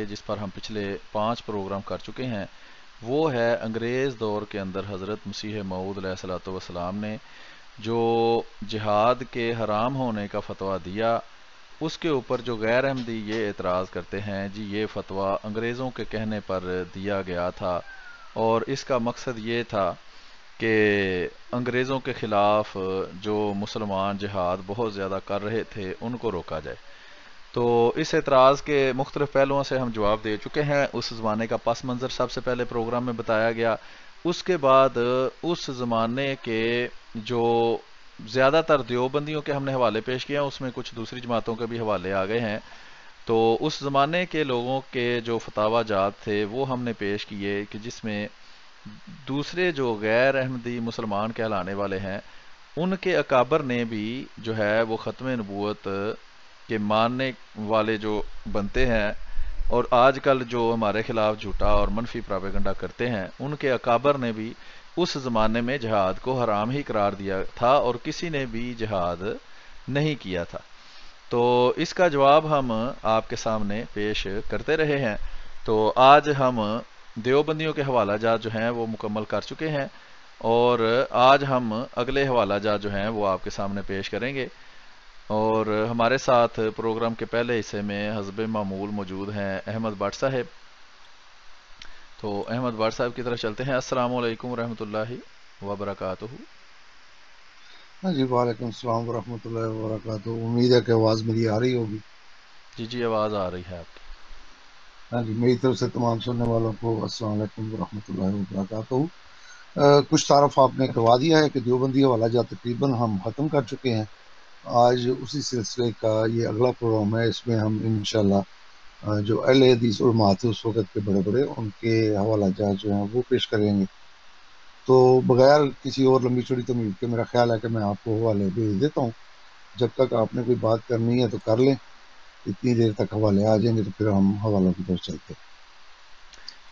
جس پر ہم پچھلے 5 پروگرام کر چکے ہیں، وہ ہے انگریز دور کے اندر حضرت مسیح موعود علیہ الصلوۃ والسلام نے جو جہاد کے حرام ہونے کا فتویٰ دیا، اس کے اوپر جو غیر احمدی یہ اعتراض کرتے ہیں جی یہ فتویٰ انگریزوں کے کہنے پر دیا گیا تھا، اور اس کا مقصد یہ تھا کہ انگریزوں کے خلاف جو مسلمان جہاد بہت زیادہ کر رہے تھے ان کو روکا جائے۔ تو اس اعتراض کے مختلف پہلوؤں سے ہم جواب دے چکے ہیں۔ اس زمانے کا پس منظر سب سے پہلے پروگرام میں بتایا گیا، اس کے بعد اس زمانے کے جو زیادہ تر دیوبندیوں کے ہم نے حوالے پیش کیا، اس میں کچھ دوسری جماعتوں کے بھی حوالے آ گئے ہیں۔ تو اس زمانے کے لوگوں کے جو فتاوی جات تھے وہ ہم نے پیش کیے کہ جس میں دوسرے جو غیر احمدی مسلمان کہلانے والے ہیں ان کے اکابر نے بھی جو ہے وہ ختم نبوت کے ماننے والے جو بنتے ہیں اور آج کل جو ہمارے خلاف جھوٹا اور منفی پراپیگنڈا کرتے ہیں، ان کے اکابر نے بھی اس زمانے میں جہاد کو حرام ہی قرار دیا تھا اور کسی نے بھی جہاد نہیں کیا تھا۔ تو اس کا جواب ہم آپ کے سامنے پیش کرتے رہے ہیں۔ تو آج ہم دیوبندیوں کے حوالہ جات جو ہیں وہ مکمل کر چکے ہیں، اور آج ہم اگلے حوالہ جات جو ہیں وہ آپ کے سامنے پیش کریں گے۔ اور ہمارے ساتھ پروگرام کے پہلے حصے میں حسب معمول موجود ہیں احمد بٹ صاحب۔ تو احمد بٹ صاحب کی طرف چلتے ہیں۔ السلام علیکم ورحمۃ اللہ وبرکاتہ۔ ہاں جی، وعلیکم السلام ورحمۃ اللہ وبرکاتہ۔ امید ہے کہ آواز میری آ رہی ہوگی۔ جی آواز آ رہی ہے آپ کی۔ ہاں جی، میری طرف سے تمام سننے والوں کو السلام علیکم ورحمۃ اللہ وبرکاتہ۔ کچھ تعارف آپ نے کروا دیا ہے کہ دیوبندی حوالہ جات تقریباً ہم ختم کر چکے ہیں۔ آج اسی سلسلے کا یہ اگلا پروگرام ہے۔ اس میں ہم انشاءاللہ جو اہل حدیث علماء تھے اس وقت کے بڑے بڑے، ان کے حوالہ جات جو ہیں وہ پیش کریں گے۔ تو بغیر کسی اور لمبی چوڑی تمہید کے میرا خیال ہے کہ میں آپ کو حوالے بھیج دیتا ہوں۔ جب تک آپ نے کوئی بات کرنی ہے تو کر لیں، اتنی دیر تک حوالے آ جائیں گے تو پھر ہم حوالوں کی طرف چلتے ہیں۔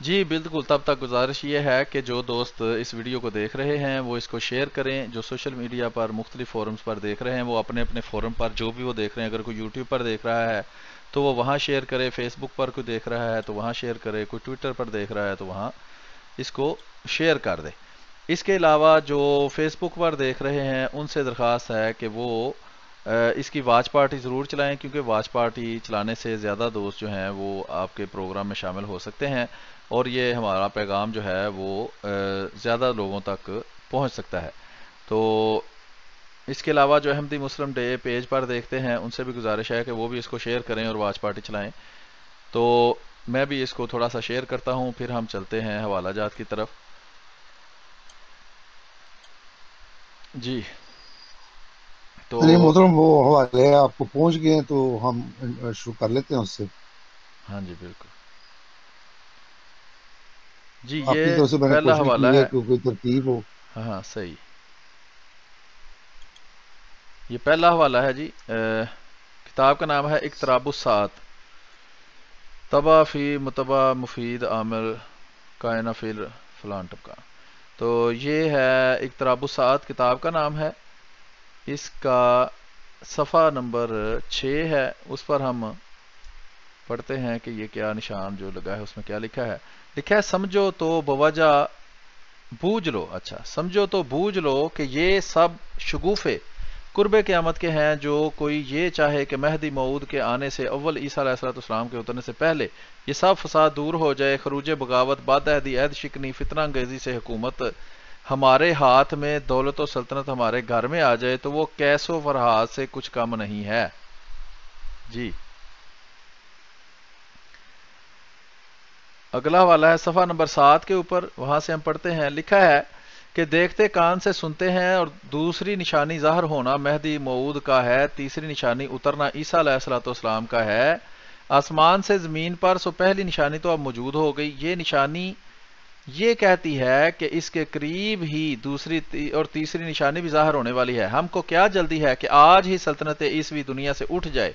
جی بالکل، تب تک گزارش یہ ہے کہ جو دوست اس ویڈیو کو دیکھ رہے ہیں وہ اس کو شیئر کریں۔ جو سوشل میڈیا پر مختلف فورمز پر دیکھ رہے ہیں وہ اپنے اپنے فورم پر جو بھی وہ دیکھ رہے ہیں، اگر کوئی یوٹیوب پر دیکھ رہا ہے تو وہ وہاں شیئر کرے، فیس بک پر کوئی دیکھ رہا ہے تو وہاں شیئر کرے، کوئی ٹویٹر پر دیکھ رہا ہے تو وہاں اس کو شیئر کر دے۔ اس کے علاوہ جو فیس بک پر دیکھ رہے ہیں ان سے درخواست ہے کہ وہ اس کی واچ پارٹی ضرور چلائیں، کیونکہ واچ پارٹی چلانے سے زیادہ دوست جو ہیں وہ آپ کے پروگرام میں شامل ہو سکتے ہیں اور یہ ہمارا پیغام جو ہے وہ زیادہ لوگوں تک پہنچ سکتا ہے۔ تو اس کے علاوہ جو احمدی مسلم ڈے پیج پر دیکھتے ہیں ان سے بھی گزارش ہے کہ وہ بھی اس کو شیئر کریں اور واچ پارٹی چلائیں۔ تو میں بھی اس کو تھوڑا سا شیئر کرتا ہوں، پھر ہم چلتے ہیں حوالہ جات کی طرف۔ جی تو چلیے محترم، وہ حوالے آپ کو پہنچ گئے ہیں تو ہم شروع کر لیتے ہیں اس سے۔ ہاں جی بالکل۔ جی آپ کی یہ طرف سے میں نے پہلا کوشش حوالہ کی ہے ہے۔ کہ کوئی ترتیب ہو۔ ہاں صحیح، یہ پہلا حوالہ ہے جی۔ کتاب کا نام ہے اقتراب الساعت، طبع فی متبع مفید عامر کائنہ فی فلان ٹپکا۔ تو یہ ہے اقتراب الساعت کتاب کا نام ہے، اس کا صفحہ نمبر 6 ہے۔ اس پر ہم پڑھتے ہیں کہ یہ کیا نشان جو لگا ہے اس میں کیا لکھا ہے۔ لکھا ہے سمجھو تو بوجہ بوجھ لو، اچھا سمجھو تو بوجھ لو کہ یہ سب شگوفے قرب قیامت کے ہیں، جو کوئی یہ چاہے کہ مہدی موعود کے آنے سے اول عیسیٰ علیہ السلام کے اترنے سے پہلے یہ سب فساد دور ہو جائے، خروج بغاوت، بد عہدی، عہد شکنی، فتنہ انگیزی سے حکومت ہمارے ہاتھ میں، دولت و سلطنت ہمارے گھر میں آ جائے تو وہ کیس و فرحات سے کچھ کم نہیں ہے۔ جی اگلا والا ہے صفحہ نمبر 7 کے اوپر، وہاں سے ہم پڑھتے ہیں۔ لکھا ہے کہ دیکھتے کان سے سنتے ہیں، اور دوسری نشانی ظاہر ہونا مہدی موعود کا ہے، تیسری نشانی اترنا عیسیٰ علیہ السلام کا ہے آسمان سے زمین پر۔ سو پہلی نشانی تو اب موجود ہو گئی، یہ نشانی یہ کہتی ہے کہ اس کے قریب ہی دوسری اور تیسری نشانی بھی ظاہر ہونے والی ہے۔ ہم کو کیا جلدی ہے کہ آج ہی سلطنت عیسوی دنیا سے اٹھ جائے،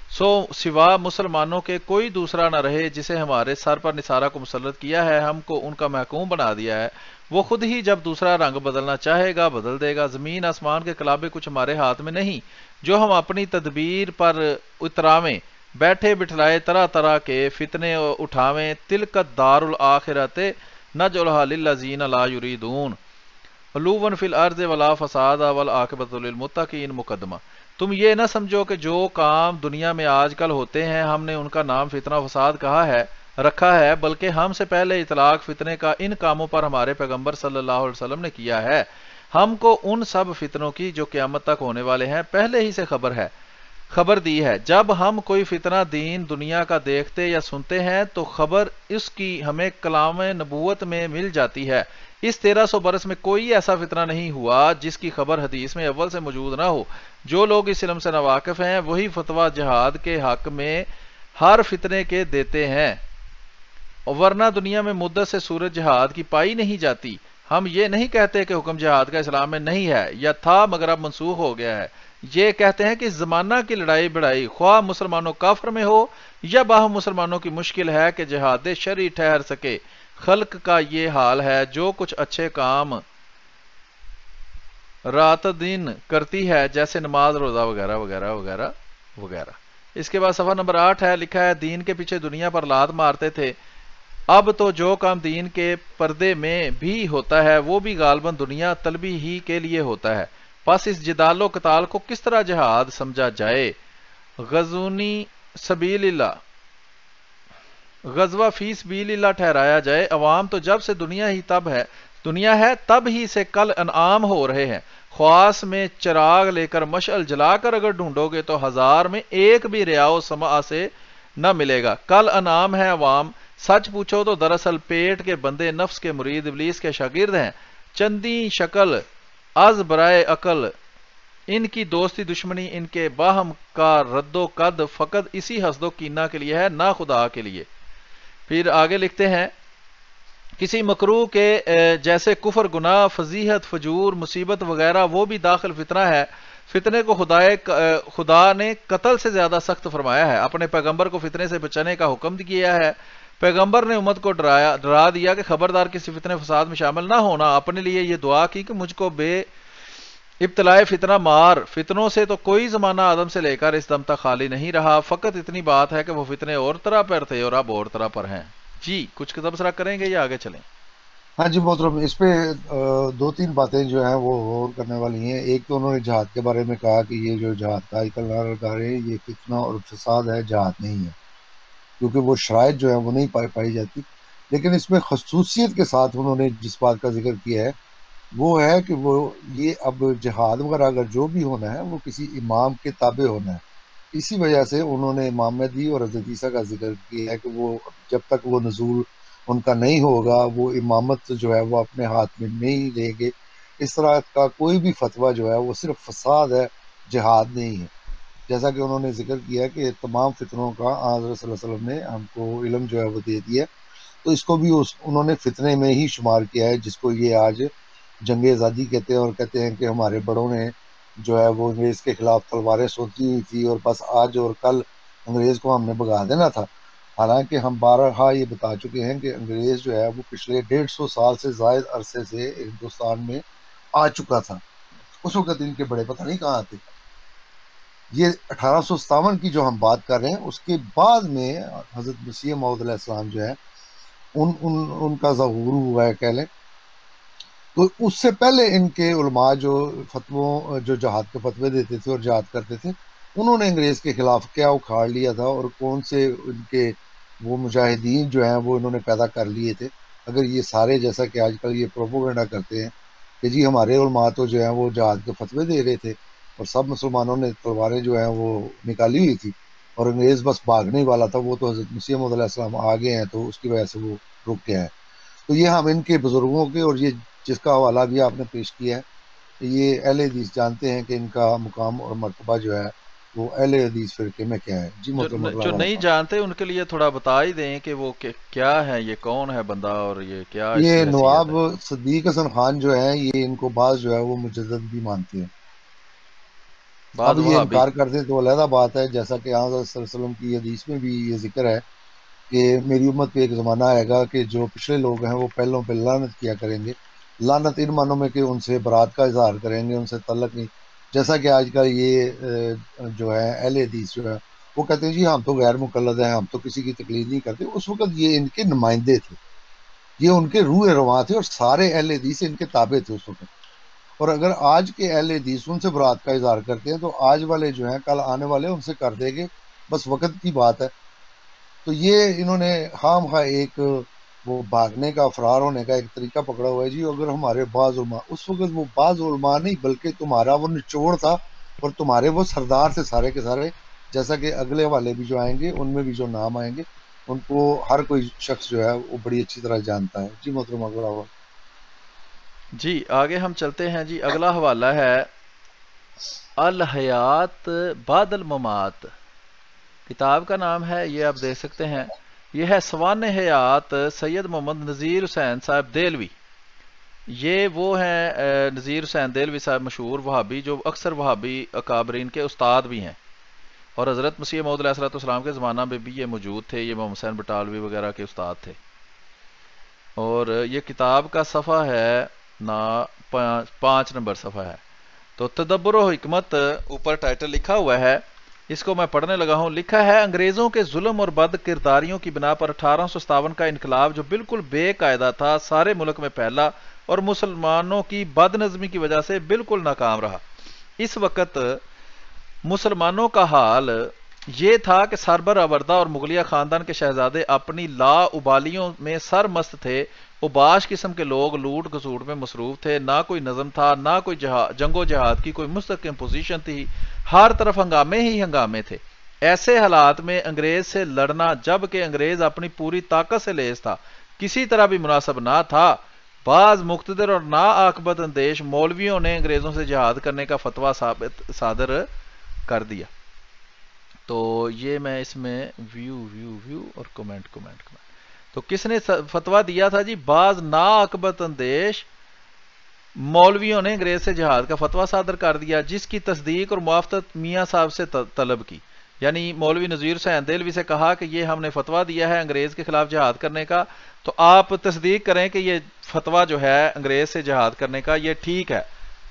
سو سوا مسلمانوں کے کوئی دوسرا نہ رہے جسے ہمارے سر پر نثارہ کو مسلط کیا ہے، ہم کو ان کا محکوم بنا دیا ہے۔ وہ خود ہی جب دوسرا رنگ بدلنا چاہے گا بدل دے گا۔ زمین آسمان کے قلابے کچھ ہمارے ہاتھ میں نہیں، جو ہم اپنی تدبیر پر اتراویں بیٹھے بٹھلائے طرح طرح کے فتنے اٹھاویں، تلکت دار الآخرت نجعلھا للذین لا یریدون علوا فی الارض ولا فساد والعاقبۃ للمتقین مقدمہ۔ تم یہ نہ سمجھو کہ جو کام دنیا میں آج کل ہوتے ہیں ہم نے ان کا نام فتنہ و فساد رکھا ہے، بلکہ ہم سے پہلے اطلاق فتنے کا ان کاموں پر ہمارے پیغمبر صلی اللہ علیہ وسلم نے کیا ہے۔ ہم کو ان سب فتنوں کی جو قیامت تک ہونے والے ہیں پہلے ہی سے خبر دی ہے۔ جب ہم کوئی فتنہ دین دنیا کا دیکھتے یا سنتے ہیں تو خبر اس کی ہمیں کلام نبوت میں مل جاتی ہے۔ اس 1300 برس میں کوئی ایسا فتنہ نہیں ہوا جس کی خبر حدیث میں اول سے موجود نہ ہو۔ جو لوگ اس علم سے ناواقف ہیں وہی فتویٰ جہاد کے حق میں ہر فتنے کے دیتے ہیں، ورنہ دنیا میں مدت سے صورت جہاد کی پائی نہیں جاتی۔ ہم یہ نہیں کہتے کہ حکم جہاد کا اسلام میں نہیں ہے یا تھا مگر اب منسوخ ہو گیا ہے۔ یہ کہتے ہیں کہ زمانہ کی لڑائی بڑائی خواہ مسلمانوں کافر میں ہو یا باہم مسلمانوں کی مشکل ہے کہ جہاد شرعی ٹھہر سکے۔ خلق کا یہ حال ہے، جو کچھ اچھے کام رات دن کرتی ہے جیسے نماز روزہ وغیرہ وغیرہ وغیرہ وغیرہ۔ اس کے بعد صفحہ نمبر 8 ہے، لکھا ہے دین کے پیچھے دنیا پر لات مارتے تھے، اب تو جو کام دین کے پردے میں بھی ہوتا ہے وہ بھی غالباً دنیا طلبی ہی کے لیے ہوتا ہے۔ پس اس جدال و قتال کو کس طرح جہاد سمجھا جائے؟ غزونی سبیل اللہ، غزوہ فی سبیل اللہ ٹھہرایا جائے۔ عوام تو جب سے دنیا ہے تب ہی سے کل انعام ہو رہے ہیں۔ خواص میں چراغ لے کر مشعل جلا کر اگر ڈھونڈو گے تو ہزار میں ایک بھی ریاء و سماع سے نہ ملے گا۔ کل انعام ہے عوام، سچ پوچھو تو دراصل پیٹ کے بندے نفس کے مرید ابلیس کے شاگرد ہیں۔ چندی شکل از برائے عقل ان کی دوستی دشمنی، ان کے باہم کا رد و قد فقط اسی حسد و کینہ کے لیے ہے، نہ خدا کے لیے۔ پھر آگے لکھتے ہیں کسی مکروہ کے جیسے کفر، گناہ، فضیحت، فجور، مصیبت وغیرہ وہ بھی داخل فتنہ ہے۔ فتنے کو خدا نے قتل سے زیادہ سخت فرمایا ہے۔ اپنے پیغمبر کو فتنے سے بچنے کا حکم کیا ہے۔ پیغمبر نے امت کو ڈرا دیا کہ خبردار کسی فتنے فساد میں شامل نہ ہونا۔ اپنے لیے یہ دعا کی کہ مجھ کو بے ابتلاء فتنہ مار۔ فتنوں سے تو کوئی زمانہ آدم سے لے کر اس دم تک خالی نہیں رہا، فقط اتنی بات ہے کہ وہ فتنے اور طرح پر تھے اور اب اور طرح پر ہیں۔ جی کچھ تبصرہ کریں گے یا آگے چلیں؟ ہاں جی محترم، اس پہ دو تین باتیں جو ہیں وہ غور کرنے والی ہیں۔ ایک تو انہوں نے جہاد کے بارے میں کہا کہ یہ جو جہاد کا آج کل نعرہ لگا رہے ہیں یہ فتنہ اور فساد ہے، جہاد نہیں ہے، کیونکہ وہ شرائط جو ہیں وہ نہیں پائی جاتی۔ لیکن اس میں خصوصیت کے ساتھ انہوں نے جس بات کا ذکر کیا ہے وہ ہے کہ وہ یہ اب جہاد وغیرہ اگر جو بھی ہونا ہے وہ کسی امام کے تابع ہونا ہے۔ اسی وجہ سے انہوں نے امام مہدی اور حضرت عیسیٰ کا ذکر کیا ہے کہ وہ جب تک وہ نزول ان کا نہیں ہوگا وہ امامت جو ہے وہ اپنے ہاتھ میں نہیں لیں گے۔ اس طرح کا کوئی بھی فتویٰ جو ہے وہ صرف فساد ہے، جہاد نہیں ہے۔ جیسا کہ انہوں نے ذکر کیا کہ تمام فتنوں کا حضرت صلی اللہ علیہ وسلم نے ہم کو علم جو ہے وہ دے دیا، تو اس کو بھی انہوں نے فتنے میں ہی شمار کیا ہے، جس کو یہ آج جنگ آزادی کہتے ہیں، اور کہتے ہیں کہ ہمارے بڑوں نے جو ہے وہ انگریز کے خلاف تلواریں سونتی ہوئی تھی اور بس آج اور کل انگریز کو ہم نے بھگا دینا تھا۔ حالانکہ ہم بارہا یہ بتا چکے ہیں کہ انگریز جو ہے وہ پچھلے 150 سال سے زائد عرصے سے ہندوستان میں آ چکا تھا۔ اس وقت ان کے بڑے پتہ نہیں کہاں تھے۔ یہ 1857 کی جو ہم بات کر رہے ہیں اس کے بعد میں حضرت مسیح موعود علیہ السلام جو ہے ان کا ظہور ہوا ہے کہہ لیں۔ تو اس سے پہلے ان کے علماء جو جہاد کے فتوے دیتے تھے اور جہاد کرتے تھے، انہوں نے انگریز کے خلاف کیا اکھاڑ لیا تھا اور کون سے ان کے وہ مجاہدین جو ہیں وہ انہوں نے پیدا کر لیے تھے۔ اگر یہ سارے جیسا کہ آج کل یہ پروپوگنڈا کرتے ہیں کہ جی ہمارے علماء تو جو ہیں وہ جہاد کے فتوے دے رہے تھے اور سب مسلمانوں نے تلواریں جو ہیں وہ نکالی ہوئی تھی اور انگریز بس بھاگنے والا تھا، وہ تو حضرت مسیح موعود علیہ السلام آگے ہیں تو اس کی وجہ سے وہ رک گیا ہے۔ تو یہ ہم ان کے بزرگوں کے اور یہ جس کا حوالہ بھی آپ نے پیش کیا ہے، یہ اہل حدیث جانتے ہیں کہ ان کا مقام اور مرتبہ جو ہے وہ اہل حدیث فرقے میں کیا ہے۔ جی محترم جو نہیں جانتے ان کے لیے تھوڑا بتا ہی دیں کہ وہ کیا ہے، یہ کون ہے بندہ اور یہ کیا اس یہ کی نواب حیثیت ہے۔ صدیق حسن خان جو ہے یہ ان کو بعض جو ہے وہ مجدد بھی مانتے ہیں۔ بعد اب یہ وہابی۔ انکار کرتے تو علیحدہ بات ہے، جیسا کہ آن صلی اللہ علیہ وسلم کی حدیث میں بھی یہ ذکر ہے کہ میری امت پہ ایک زمانہ آئے گا کہ جو پچھلے لوگ ہیں وہ پہلوں پہ لعنت کیا کریں گے۔ لعنت ان معنوں میں کہ ان سے برات کا اظہار کریں گے، ان سے تعلق نہیں، جیسا کہ آج کل یہ جو ہے اہل حدیث جو ہے وہ کہتے ہیں جی ہم تو غیر مقلد ہیں، ہم تو کسی کی تقلید نہیں کرتے. اس وقت یہ ان کے نمائندے تھے، یہ ان کے روح رواں تھے، اور سارے اہل حدیث ان کے تابع تھے اس وقت. اور اگر آج کے اہل حدیث ان سے برات کا اظہار کرتے ہیں تو آج والے جو ہیں کل آنے والے ان سے کر دیں گے، بس وقت کی بات ہے. تو یہ انہوں نے خام خواہ ایک وہ بھاگنے کا، فرار ہونے کا ایک طریقہ پکڑا ہوا ہے جی. اگر ہمارے بعض علماء، اس وقت وہ بعض علماء نہیں بلکہ تمہارا وہ نچوڑ تھا، اور تمہارے وہ سردار تھے سارے کے سارے، جیسا کہ اگلے والے بھی جو آئیں گے ان میں بھی جو نام آئیں گے ان کو ہر کوئی شخص جو ہے وہ بڑی اچھی طرح جانتا ہے. جی محترم اگر جی آگے ہم چلتے ہیں جی. اگلا حوالہ ہے الحیات بعد الممات. کتاب کا نام ہے، یہ آپ دیکھ سکتے ہیں، یہ ہے سوان حیات سید محمد نذیر حسین صاحب دہلوی. یہ وہ ہیں نذیر حسین دہلوی صاحب، مشہور وہابی، جو اکثر وہابی اکابرین کے استاد بھی ہیں، اور حضرت مسیح موعود علیہ السلام کے زمانہ میں بھی یہ موجود تھے. یہ محمد حسین بٹالوی وغیرہ کے استاد تھے. اور یہ کتاب کا صفحہ ہے نا 5 نمبر صفحہ ہے. تو تدبر و حکمت اوپر ٹائٹل لکھا ہوا ہے، اس کو میں پڑھنے لگا ہوں. لکھا ہے انگریزوں کے ظلم اور بد کرداریوں کی بنا پر 1857 کا انقلاب جو بالکل بے قاعدہ تھا سارے ملک میں پھیلا اور مسلمانوں کی بد نظمی کی وجہ سے بالکل ناکام رہا. اس وقت مسلمانوں کا حال یہ تھا کہ سربر آوردہ اور مغلیہ خاندان کے شہزادے اپنی لا ابالیوں میں سر مست تھے. اوباش قسم کے لوگ لوٹ گسوٹ میں مصروف تھے، نہ کوئی نظم تھا، نہ کوئی جنگ و جہاد کی کوئی مستقم پوزیشن تھی، ہر طرف ہنگامے ہی ہنگامے تھے. ایسے حالات میں انگریز سے لڑنا، جب کہ انگریز اپنی پوری طاقت سے لیس تھا، کسی طرح بھی مناسب نہ تھا. بعض مقتدر اور ناعاقبت اندیش مولویوں نے انگریزوں سے جہاد کرنے کا فتویٰ صادر کر دیا. تو یہ میں اس میں ویو اور کمنٹ. تو کس نے فتویٰ دیا تھا جی؟ بعض ناعاقبت اندیش مولویوں نے انگریز سے جہاد کا فتویٰ صادر کر دیا، جس کی تصدیق اور موافقت میاں صاحب سے طلب کی. یعنی مولوی نذیر حسین دہلوی سے کہا کہ یہ ہم نے فتویٰ دیا ہے انگریز کے خلاف جہاد کرنے کا، تو آپ تصدیق کریں کہ یہ فتویٰ جو ہے انگریز سے جہاد کرنے کا یہ ٹھیک ہے.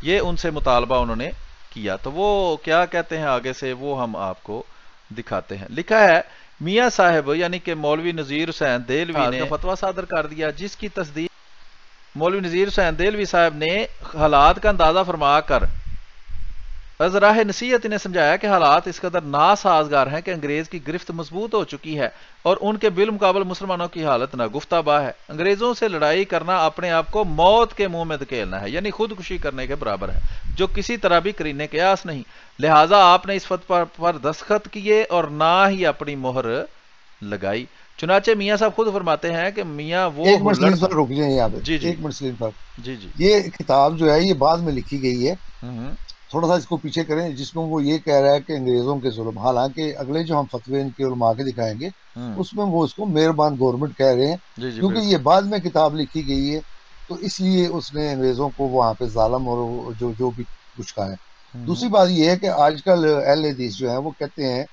یہ ان سے مطالبہ انہوں نے کیا. تو وہ کیا کہتے ہیں آگے سے وہ ہم آپ کو دکھاتے ہیں. لکھا ہے میاں صاحب یعنی کہ مولوی نذیر حسین دہلوی نے فتویٰ صادر کر دیا، جس کی تصدیق مولوی نذیر حسین دہلوی صاحب نے حالات کا اندازہ فرما کر از راہ نصیحت انہیں سمجھایا کہ حالات اس قدر ناسازگار ہیں کہ انگریز کی گرفت مضبوط ہو چکی ہے اور ان کے بالمقابل مسلمانوں کی حالت ناگفتہ با ہے. انگریزوں سے لڑائی کرنا اپنے آپ کو موت کے منہ میں دھکیلنا ہے، یعنی خودکشی کرنے کے برابر ہے، جو کسی طرح بھی کرینے کے آس نہیں. لہٰذا آپ نے اس فتویٰ پر دستخط کیے اور نہ ہی اپنی مہر لگائی. چنانچہ میاں صاحب خود فرماتے ہیں کہ میاں وہ ایک منٹ سلیم صاحب رک جائیں یہاں پہ. جی ایک منٹ سلیم صاحب، جی یہ کتاب جو ہے یہ بعد میں لکھی گئی ہے، تھوڑا سا اس کو پیچھے کریں، جس میں وہ یہ کہہ رہا ہے کہ انگریزوں کے ظلم، حالانکہ اگلے جو ہم فتوے ان کے علماء کے دکھائیں گے اس میں وہ اس کو مہربان گورنمنٹ کہہ رہے ہیں، کیونکہ یہ بعد میں کتاب لکھی گئی ہے تو اس لیے اس نے انگریزوں کو وہاں پہ ظالم اور جو بھی کچھ کہا ہے. دوسری بات یہ ہے کہ آج کل اہل حدیث جو ہیں وہ کہتے ہیں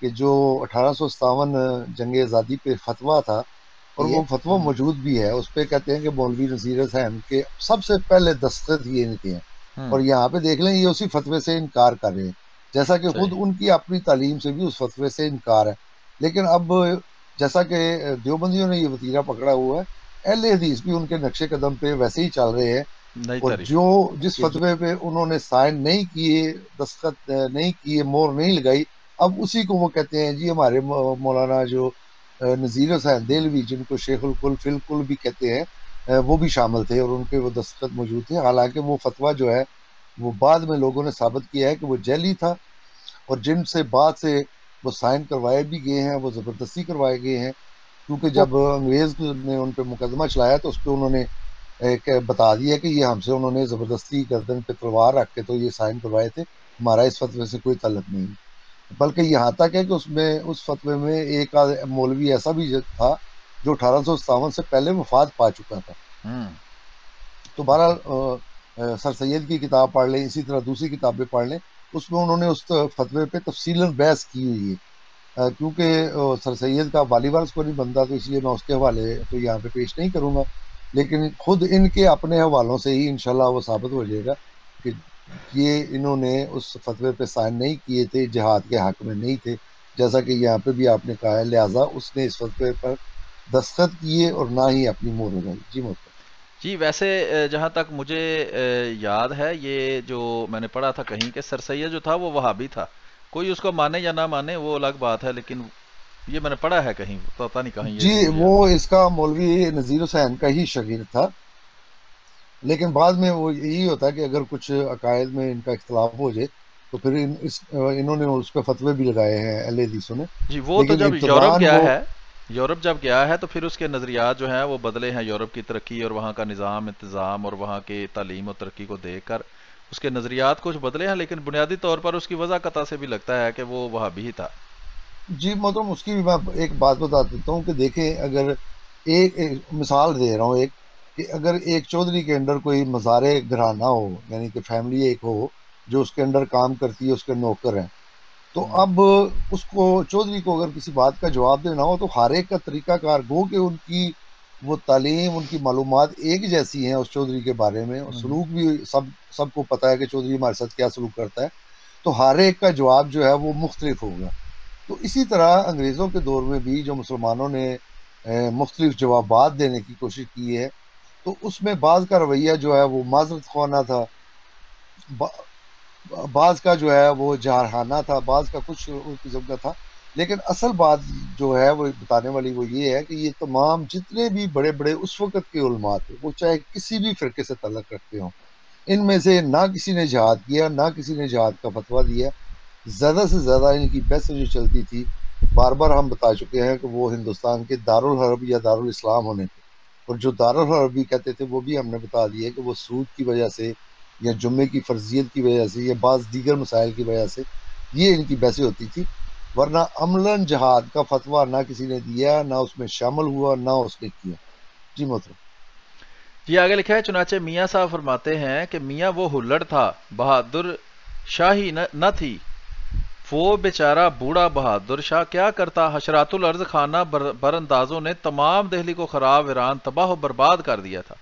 کہ جو 1857 جنگ آزادی پہ فتویٰ تھا اور وہ فتویٰ موجود بھی ہے، اس پہ کہتے ہیں کہ مولوی نذیر حسین کے سب سے پہلے دستخط یہ ان کے ہیں، اور یہاں پہ دیکھ لیں یہ اسی فتوے سے انکار کر رہے ہیں، جیسا کہ خود ان کی اپنی تعلیم سے بھی اس فتوے سے انکار ہے. لیکن اب جیسا کہ دیوبندیوں نے یہ وتیرہ پکڑا ہوا ہے، اہل حدیث بھی ان کے نقش قدم پہ ویسے ہی چل رہے ہیں، اور جس فتوے پہ انہوں نے سائن نہیں کیے، دستخط نہیں کیے، مہر نہیں لگائی، اب اسی کو وہ کہتے ہیں جی ہمارے مولانا جو نذیر حسین دہلوی، جن کو شیخ الکل فی الکل بھی کہتے ہیں، وہ بھی شامل تھے اور ان کے وہ دستخط موجود تھے. حالانکہ وہ فتویٰ جو ہے وہ بعد میں لوگوں نے ثابت کیا ہے کہ وہ جعلی تھا، اور جن سے بعد سے وہ سائن کروائے بھی گئے ہیں وہ زبردستی کروائے گئے ہیں، کیونکہ جب انگریز نے ان پہ مقدمہ چلایا تو اس پہ انہوں نے بتا دیا کہ یہ ہم سے انہوں نے زبردستی گردن پہ تلوار رکھ کے تو یہ سائن کروائے تھے، ہمارا اس فتوے سے کوئی تعلق نہیں. بلکہ یہاں تک ہے کہ اس فتوے میں ایک مولوی ایسا بھی تھا جو 1857 سے پہلے وفات پا چکا تھا. تو بہرحال سر سید کی کتاب پڑھ لیں، اسی طرح دوسری کتابیں پڑھ لیں، اس میں انہوں نے اس فتوے پہ تفصیلاً بحث کی ہوئی ہے، کیونکہ سر سید کا والی وارث کو نہیں بنتا تو اس لیے میں اس کے حوالے تو یہاں پہ پیش نہیں کروں گا، لیکن خود ان کے اپنے حوالوں سے ہی انشاءاللہ وہ ثابت ہو جائے گا کہ یہ انہوں نے اس فتوے پہ سائن نہیں کیے تھے، جہاد کے حق میں نہیں تھے، جیسا کہ یہاں پہ بھی آپ نے کہا ہے، لہٰذا اس نے اس فتوے پر دستخط کیے اور نہ ہی اپنی مہر لگائی۔ جی محترم۔ جی ویسے جہاں تک مجھے یاد ہے، یہ جو میں نے پڑھا تھا کہیں کہ سر سید جو تھا وہ وہابی تھا، کوئی اس کو مانے یا نہ مانے وہ الگ بات ہے، لیکن یہ میں نے پڑھا ہے کہیں، پتہ نہیں کہیں یہ جی صحیح ہے۔ وہ اس کا مولوی نذیر حسین کا ہی شاگرد تھا، لیکن بعد میں وہ یہی ہوتا ہے کہ اگر کچھ عقائد میں ان کا اختلاف ہو جائے تو پھر انہوں نے اس پہ فتوے بھی لگائے ہیں اہل حدیثوں نے، جی وہ تو لیکن جب یورپ ابتداً گیا وہ ہے، یورپ جب گیا ہے تو پھر اس کے نظریات جو ہیں وہ بدلے ہیں، یورپ کی ترقی اور وہاں کا نظام انتظام اور وہاں کی تعلیم اور ترقی کو دیکھ کر اس کے نظریات کچھ بدلے ہیں، لیکن بنیادی طور پر اس کی وضاحت سے بھی لگتا ہے کہ وہ وہابی ہی تھا۔ جی محترم اس کی بھی میں ایک بات بتا دیتا ہوں کہ دیکھیں، اگر ایک مثال دے رہا ہوں، ایک کہ اگر ایک چودھری کے اندر کوئی مزار گھرانہ ہو، یعنی کہ فیملی ایک ہو جو اس کے اندر کام کرتی ہے، اس کے نوکر ہیں، تو اب اس کو چودھری کو اگر کسی بات کا جواب دینا ہو تو ہر ایک کا طریقہ کار گو کہ ان کی وہ تعلیم، ان کی معلومات ایک جیسی ہیں اس چودھری کے بارے میں، سلوک بھی سب کو پتہ ہے کہ چودھری ہمارے ساتھ کیا سلوک کرتا ہے، تو ہر ایک کا جواب جو ہے وہ مختلف ہوگا۔ تو اسی طرح انگریزوں کے دور میں بھی جو مسلمانوں نے مختلف جوابات دینے کی کوشش کی ہے، تو اس میں بعض کا رویہ جو ہے وہ معذرت خوانا تھا، بعض کا جو ہے وہ جارحانہ تھا، بعض کا کچھ قسم کا تھا، لیکن اصل بات جو ہے وہ بتانے والی وہ یہ ہے کہ یہ تمام جتنے بھی بڑے بڑے اس وقت کے علماء تھے، وہ چاہے کسی بھی فرقے سے تعلق رکھتے ہوں، ان میں سے نہ کسی نے جہاد کیا، نہ کسی نے جہاد کا فتویٰ دیا۔ زیادہ سے زیادہ ان کی بحث جو چلتی تھی، بار بار ہم بتا چکے ہیں کہ وہ ہندوستان کے دارالحرب یا دارالاسلام ہونے پہ، اور جو دارالحرب بھی کہتے تھے وہ بھی ہم نے بتا دیا کہ وہ سود کی وجہ سے یا جمعے کی فرضیت کی وجہ سے یا بعض دیگر مسائل کی وجہ سے یہ ان کی بحثیں ہوتی تھی، ورنہ عملاً جہاد کا فتویٰ نہ کسی نے دیا، نہ اس میں شامل ہوا، نہ اس نے کیا۔ جی محترم۔ جی آگے لکھا ہے، چنانچہ میاں صاحب فرماتے ہیں کہ میاں وہ ہلڑ تھا، بہادر شاہی نہ تھی، وہ بیچارہ بوڑھا بہادر شاہ کیا کرتا؟ حشرات الارض خانہ براندازوں نے تمام دہلی کو خراب، ویران، تباہ و برباد کر دیا تھا،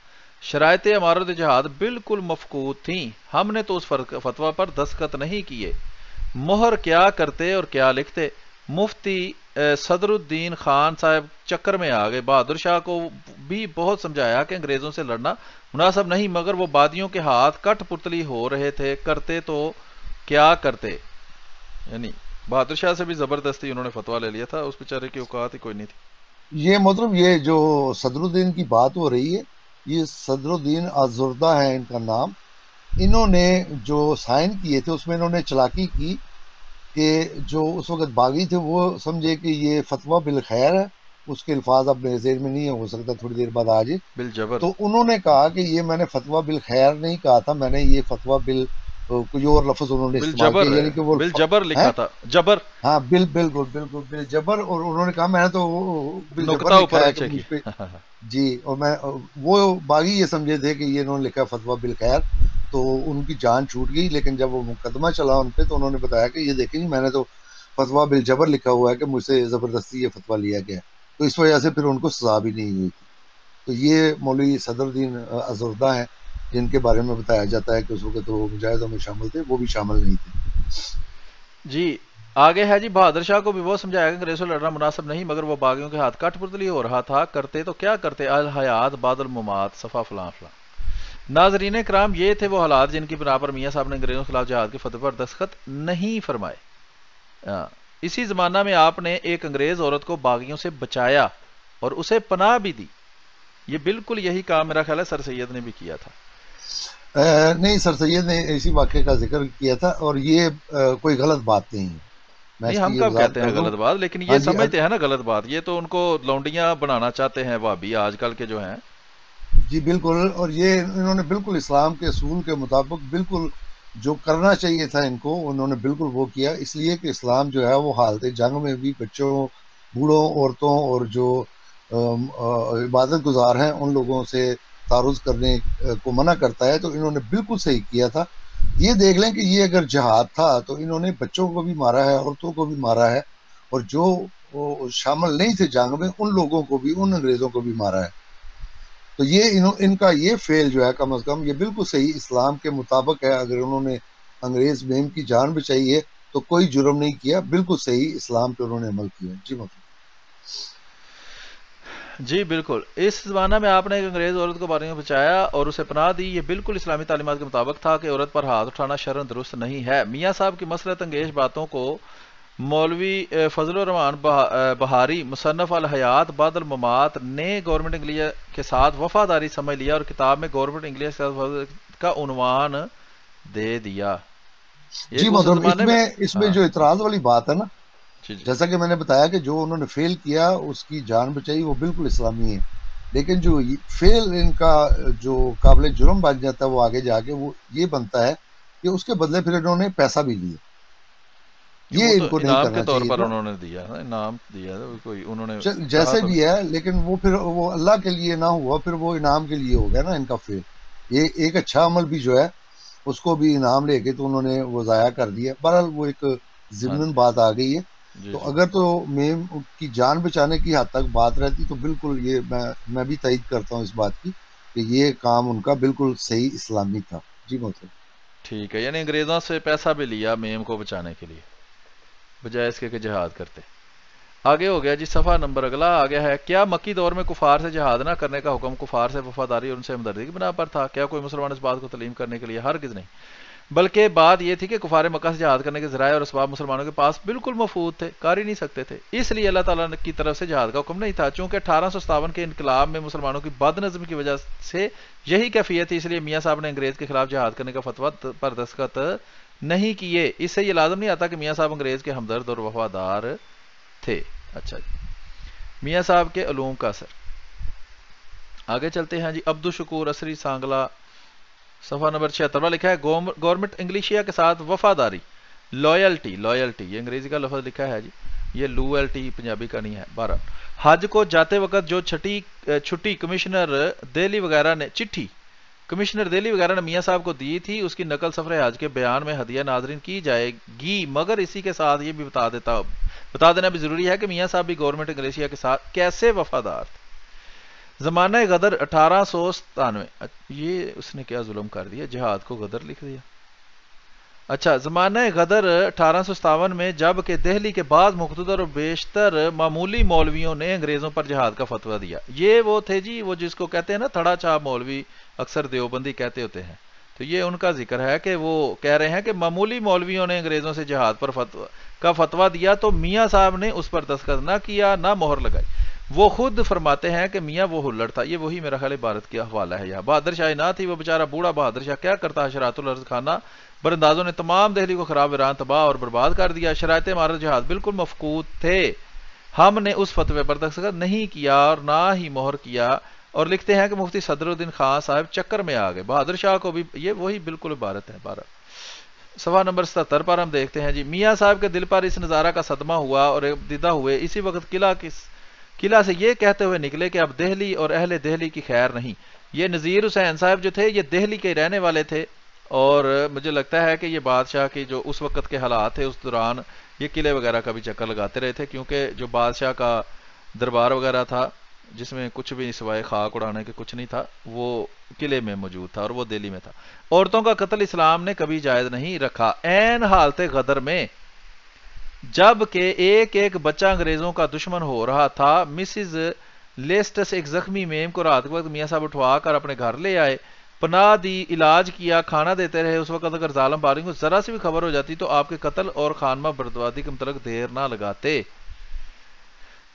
شرائط امارت جہاد بالکل مفقود تھیں، ہم نے تو اس فتویٰ پر دستخط نہیں کیے، مہر کیا کرتے اور کیا لکھتے؟ مفتی صدر الدین خان صاحب چکر میں آ گئے، بہادر شاہ کو بھی بہت سمجھایا کہ انگریزوں سے لڑنا مناسب نہیں، مگر وہ بادیوں کے ہاتھ کٹ پتلی ہو رہے تھے، کرتے تو کیا کرتے؟ یعنی بہادر شاہ سے بھی زبردستی انہوں نے فتویٰ لے لیا تھا، اس بیچارے کی اوقات ہی کوئی نہیں تھی۔ یہ محترم یہ جو صدر الدین کی بات ہو رہی ہے، یہ صدر الدین آزردہ ہے ان کا نام، انہوں نے جو سائن کیے تھے اس میں انہوں نے چلاکی کی کہ جو اس وقت باغی تھے وہ سمجھے کہ یہ فتویٰ بالخیر ہے، اس کے الفاظ اب میرے ذہن میں نہیں ہے، ہو سکتا تھوڑی دیر بعد آ جائے، بالجبر۔ تو انہوں نے کہا کہ یہ میں نے فتویٰ بالخیر نہیں کہا تھا، میں نے یہ فتویٰ کوئی اور لفظ انہوں نے استعمال بالجبر کیا، یعنی کہ وہ بالجبر ہیں، لکھا تھا، جبر، ہاں بالکل بالکل بالجبر، اور انہوں نے کہا میں نے تو بالجبر نقطہ اوپر لکھا ہے کہ نیچے کی۔ مجھ پہ، جی، اور میں وہ باغی یہ سمجھے تھے کہ یہ انہوں نے لکھا فتویٰ بالخیر، تو ان کی جان چھوٹ گئی، لیکن جب وہ مقدمہ چلا ان پہ تو انہوں نے بتایا کہ یہ دیکھیں جی میں نے تو فتویٰ بالجبر لکھا ہوا ہے کہ مجھ سے زبردستی یہ فتویٰ لیا گیا، تو اس وجہ سے پھر ان کو سزا بھی نہیں ہوئی تھی۔ تو یہ مولوی صدر الدین آزردہ ہیں جن کے بارے میں بتایا جاتا ہے کہ اس وقت وہ مجاہدوں میں شامل تھے، وہ بھی شامل نہیں تھے۔ جی آگے ہے، جی بہادر شاہ کو بھی وہ سمجھایا کہ انگریزوں سے لڑنا مناسب نہیں، مگر وہ باغیوں کے ہاتھ کٹ پتلی ہو رہا تھا، کرتے تو کیا کرتے؟ الحیات بعد الممات، صفحہ فلاں فلاں۔ ناظرین کرام، یہ تھے وہ حالات جن کی بنا پر میاں صاحب نے انگریزوں کے خلاف جہاد کے فتوے پر دستخط نہیں فرمائے۔ اسی زمانہ میں آپ نے ایک انگریز عورت کو باغیوں سے بچایا اور اسے پناہ بھی دی، یہ بالکل یہی کام میرا خیال ہے سر سید نے بھی کیا تھا۔ نہیں، سر سید نے اسی واقعے کا ذکر کیا تھا، اور یہ کوئی غلط بات نہیں ہے، میں نہیں اس ہم کی یہ کب وضاحت کہتے ہیں کر دوں۔ غلط بات، لیکن یہ ہاں جی، سمجھتے ہیں نا غلط بات، یہ تو ان کو لونڈیاں بنانا چاہتے ہیں وہابی آج کل کے جو ہیں۔ جی بالکل، اور یہ انہوں نے بالکل اسلام کے اصول کے مطابق بالکل جو کرنا چاہیے تھا ان کو، انہوں نے بالکل وہ کیا، اس لیے کہ اسلام جو ہے وہ حالت جنگ میں بھی بچوں، بوڑھوں، عورتوں اور جو عبادت گزار ہیں ان لوگوں سے تعرض کرنے کو منع کرتا ہے، تو انہوں نے بالکل صحیح کیا تھا۔ یہ دیکھ لیں کہ یہ اگر جہاد تھا تو انہوں نے بچوں کو بھی مارا ہے، عورتوں کو بھی مارا ہے، اور جو شامل نہیں تھے جنگ میں ان لوگوں کو بھی، ان انگریزوں کو بھی مارا ہے، تو یہ ان کا یہ فعل جو ہے کم از کم یہ بالکل صحیح اسلام کے مطابق ہے۔ اگر انہوں نے انگریز مہم کی جان بچائی ہے تو کوئی جرم نہیں کیا، بالکل صحیح اسلام پہ انہوں نے عمل کیا. جی محترم. جی بالکل. اس زمانہ میں آپ نے ایک انگریز عورت کو بارے میں بچایا اور اسے پناہ دی. یہ بالکل اسلامی تعلیمات کے مطابق تھا کہ عورت پر ہاتھ اٹھانا شرعاً درست نہیں ہے. میاں صاحب کی مسلط انگیز باتوں کو مولوی فضل الرحمان بہاری مصنف الحیات بعد الممات نے گورنمنٹ انگلش کے ساتھ وفاداری سمجھ لیا اور کتاب میں گورنمنٹ انگلش کا عنوان دے دیا. جی اس محترم، زمانے میں اس میں جو اعتراض والی بات ہے نا، جی جی جیسا کہ میں نے بتایا کہ جو انہوں نے فیل کیا اس کی جان بچائی، وہ بالکل اسلامی ہے، لیکن جو فیل ان کا جو قابل جرم بن جاتا ہے وہ آگے جا کے وہ یہ بنتا ہے کہ اس کے بدلے پھر انہوں نے پیسہ بھی لیا. وہ یہ تو ان کو نہیں انعام کے کرنا طور چاہیے پر تھا. انہوں نے دیا، انعام دیا کوئی انہوں نے کہا جیسے تو بھی نہیں. ہے، لیکن وہ پھر وہ اللہ کے لیے نہ ہوا، پھر وہ انعام کے لیے ہو گیا نا ان کا فیل. یہ ایک اچھا عمل بھی جو ہے اس کو بھی انعام لے کے تو انہوں نے وہ ضائع کر دیا. بہرحال وہ ایک ہاں ضمن جی بات آ گئی ہے. جی تو جی اگر تو میم کی جان بچانے کی حد تک بات رہتی تو بالکل یہ میں بھی تائید کرتا ہوں اس بات کی کہ یہ کام ان کا بالکل صحیح اسلامی تھا. جی محترم. ٹھیک ہے. یعنی انگریزوں سے پیسہ بھی لیا میم کو بچانے کے لیے بجائے اس کے کہ جہاد کرتے. آگے ہو گیا جی صفحہ نمبر اگلا آ گیا ہے. کیا مکی دور میں کفار سے جہاد نہ کرنے کا حکم کفار سے وفاداری اور ان سے ہمدردی کی بنا پر تھا؟ کیا کوئی مسلمان اس بات کو تسلیم کرنے کے لیے؟ ہرگز نہیں. بلکہ بات یہ تھی کہ کفار مکہ سے جہاد کرنے کے ذرائع اور اسباب مسلمانوں کے پاس بالکل مفقود تھے، کر ہی نہیں سکتے تھے. اس لیے اللہ تعالیٰ کی طرف سے جہاد کا حکم نہیں تھا. چونکہ 1857 کے انقلاب میں مسلمانوں کی بد نظمی کی وجہ سے یہی کیفیت تھی، اس لیے میاں صاحب نے انگریز کے خلاف جہاد کرنے کا فتویٰ پر دستخط نہیں کیے. اس سے یہ لازم نہیں آتا کہ میاں صاحب انگریز کے ہمدرد اور وفادار تھے. اچھا جی، میاں صاحب کے علوم کا اثر. آگے چلتے ہیں جی. عبدالشکور اسری سانگلا صفحہ نمبر 76 لکھا ہے گورنمنٹ انگلیشیا کے ساتھ وفاداری، لویلٹی. یہ انگریزی کا لفظ لکھا ہے جی، یہ لویلٹی پنجابی کا نہیں ہے. 12 حج کو جاتے وقت جو چھٹی کمشنر دہلی وغیرہ نے میاں صاحب کو دی تھی، اس کی نقل سفر حج کے بیان میں ہدیہ ناظرین کی جائے گی. مگر اسی کے ساتھ یہ بھی بتا دینا بھی ضروری ہے کہ میاں صاحب بھی گورنمنٹ انگلیشیا کے ساتھ کیسے وفادار تھے. زمانہ غدر 1897. یہ اس نے کیا ظلم کر دیا، جہاد کو غدر لکھ دیا. اچھا، زمانہ غدر 1857 میں جب کہ دہلی کے بعض مقتدر اور بیشتر معمولی مولویوں نے انگریزوں پر جہاد کا فتویٰ دیا. یہ وہ تھے جی، وہ جس کو کہتے ہیں نا تھڑا چاپ مولوی، اکثر دیوبندی کہتے ہوتے ہیں. تو یہ ان کا ذکر ہے کہ وہ کہہ رہے ہیں کہ معمولی مولویوں نے انگریزوں سے جہاد پر فتویٰ دیا تو میاں صاحب نے اس پر دستخط نہ کیا نہ مہر لگائی. وہ خود فرماتے ہیں کہ میاں وہ ہلڑ تھا. یہ وہی میرا خیال عبارت کا حوالہ ہے. یہاں بہادر شاہ نہ تھی، وہ بیچارہ بوڑھا بہادر شاہ کیا کرتا. حشرات الارض خانہ براندازوں نے تمام دہلی کو خراب ویران تباہ اور برباد کر دیا. شرائط مہارت جہاد بالکل مفقود تھے. ہم نے اس فتوے پر دستخط نہیں کیا اور نہ ہی مہر کیا. اور لکھتے ہیں کہ مفتی صدر الدین خان صاحب چکر میں آ گئے. بہادر شاہ کو بھی یہ وہی بالکل عبارت ہے. 12 صفحہ نمبر 77 پر ہم دیکھتے ہیں جی. میاں صاحب کے دل پر اس نظارہ کا صدمہ ہوا اور دیدہ ہوئے اسی وقت قلعہ سے یہ کہتے ہوئے نکلے کہ اب دہلی اور اہل دہلی کی خیر نہیں. یہ نذیر حسین صاحب جو تھے یہ دہلی کے رہنے والے تھے، اور مجھے لگتا ہے کہ یہ بادشاہ کی جو اس وقت کے حالات تھے اس دوران یہ قلعے وغیرہ کا بھی چکر لگاتے رہے تھے، کیونکہ جو بادشاہ کا دربار وغیرہ تھا جس میں کچھ بھی سوائے خاک اڑانے کے کچھ نہیں تھا، وہ قلعے میں موجود تھا اور وہ دہلی میں تھا. عورتوں کا قتل اسلام نے کبھی جائز نہیں رکھا. عین حالت غدر میں جب کہ ایک ایک بچہ انگریزوں کا دشمن ہو رہا تھا، مسز لیسٹس ایک زخمی میم کو رات کے وقت میاں صاحب اٹھوا کر اپنے گھر لے آئے، پناہ دی، علاج کیا، کھانا دیتے رہے. اس وقت اگر ظالم بادشاہ کو ذرا سی بھی خبر ہو جاتی تو آپ کے قتل اور خانمہ بربادی کے متعلق دیر نہ لگاتے،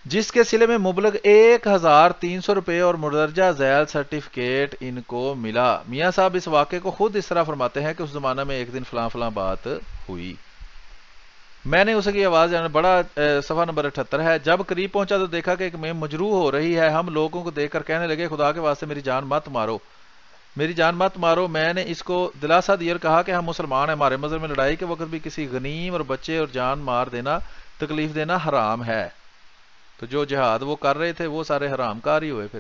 جس کے صلے میں مبلغ 1300 روپے اور مندرجہ ذیل سرٹیفکیٹ ان کو ملا. میاں صاحب اس واقعے کو خود اس طرح فرماتے ہیں کہ اس زمانہ میں ایک دن فلاں فلاں بات ہوئی. میں نے اسے کی آواز جانا بڑا. صفحہ نمبر 78 ہے. جب قریب پہنچا تو دیکھا کہ ایک میم مجروح ہو رہی ہے. ہم لوگوں کو دیکھ کر کہنے لگے خدا کے واسطے میری جان مت مارو. میں نے اس کو دلاسا دیا اور کہا کہ ہم مسلمان ہیں، ہمارے مذہب میں لڑائی کے وقت بھی کسی غنیم اور بچے اور جان مار دینا، تکلیف دینا حرام ہے. تو جو جہاد وہ کر رہے تھے وہ سارے حرام کار ہی ہوئے. پھر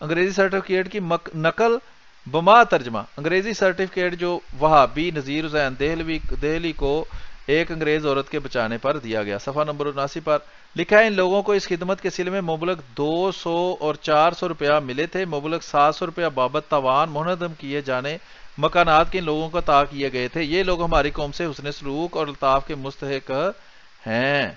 انگریزی سرٹیفکیٹ کی نقل بما ترجمہ. انگریزی سرٹیفکیٹ جو وہابی نذیر حسین دہلی کو ایک انگریز عورت کے بچانے پر دیا گیا۔ صفحہ نمبر 79 پر لکھا ہے ان لوگوں کو اس خدمت کے سلے میں مبلغ 200 اور 400 روپیہ ملے تھے۔ مبلغ 700 روپیہ بابت تاوان منہدم کیے جانے مکانات کے ان لوگوں کو عطا کیے گئے تھے۔ یہ لوگ ہماری قوم سے حسن سلوک اور الطاف کے مستحق ہیں۔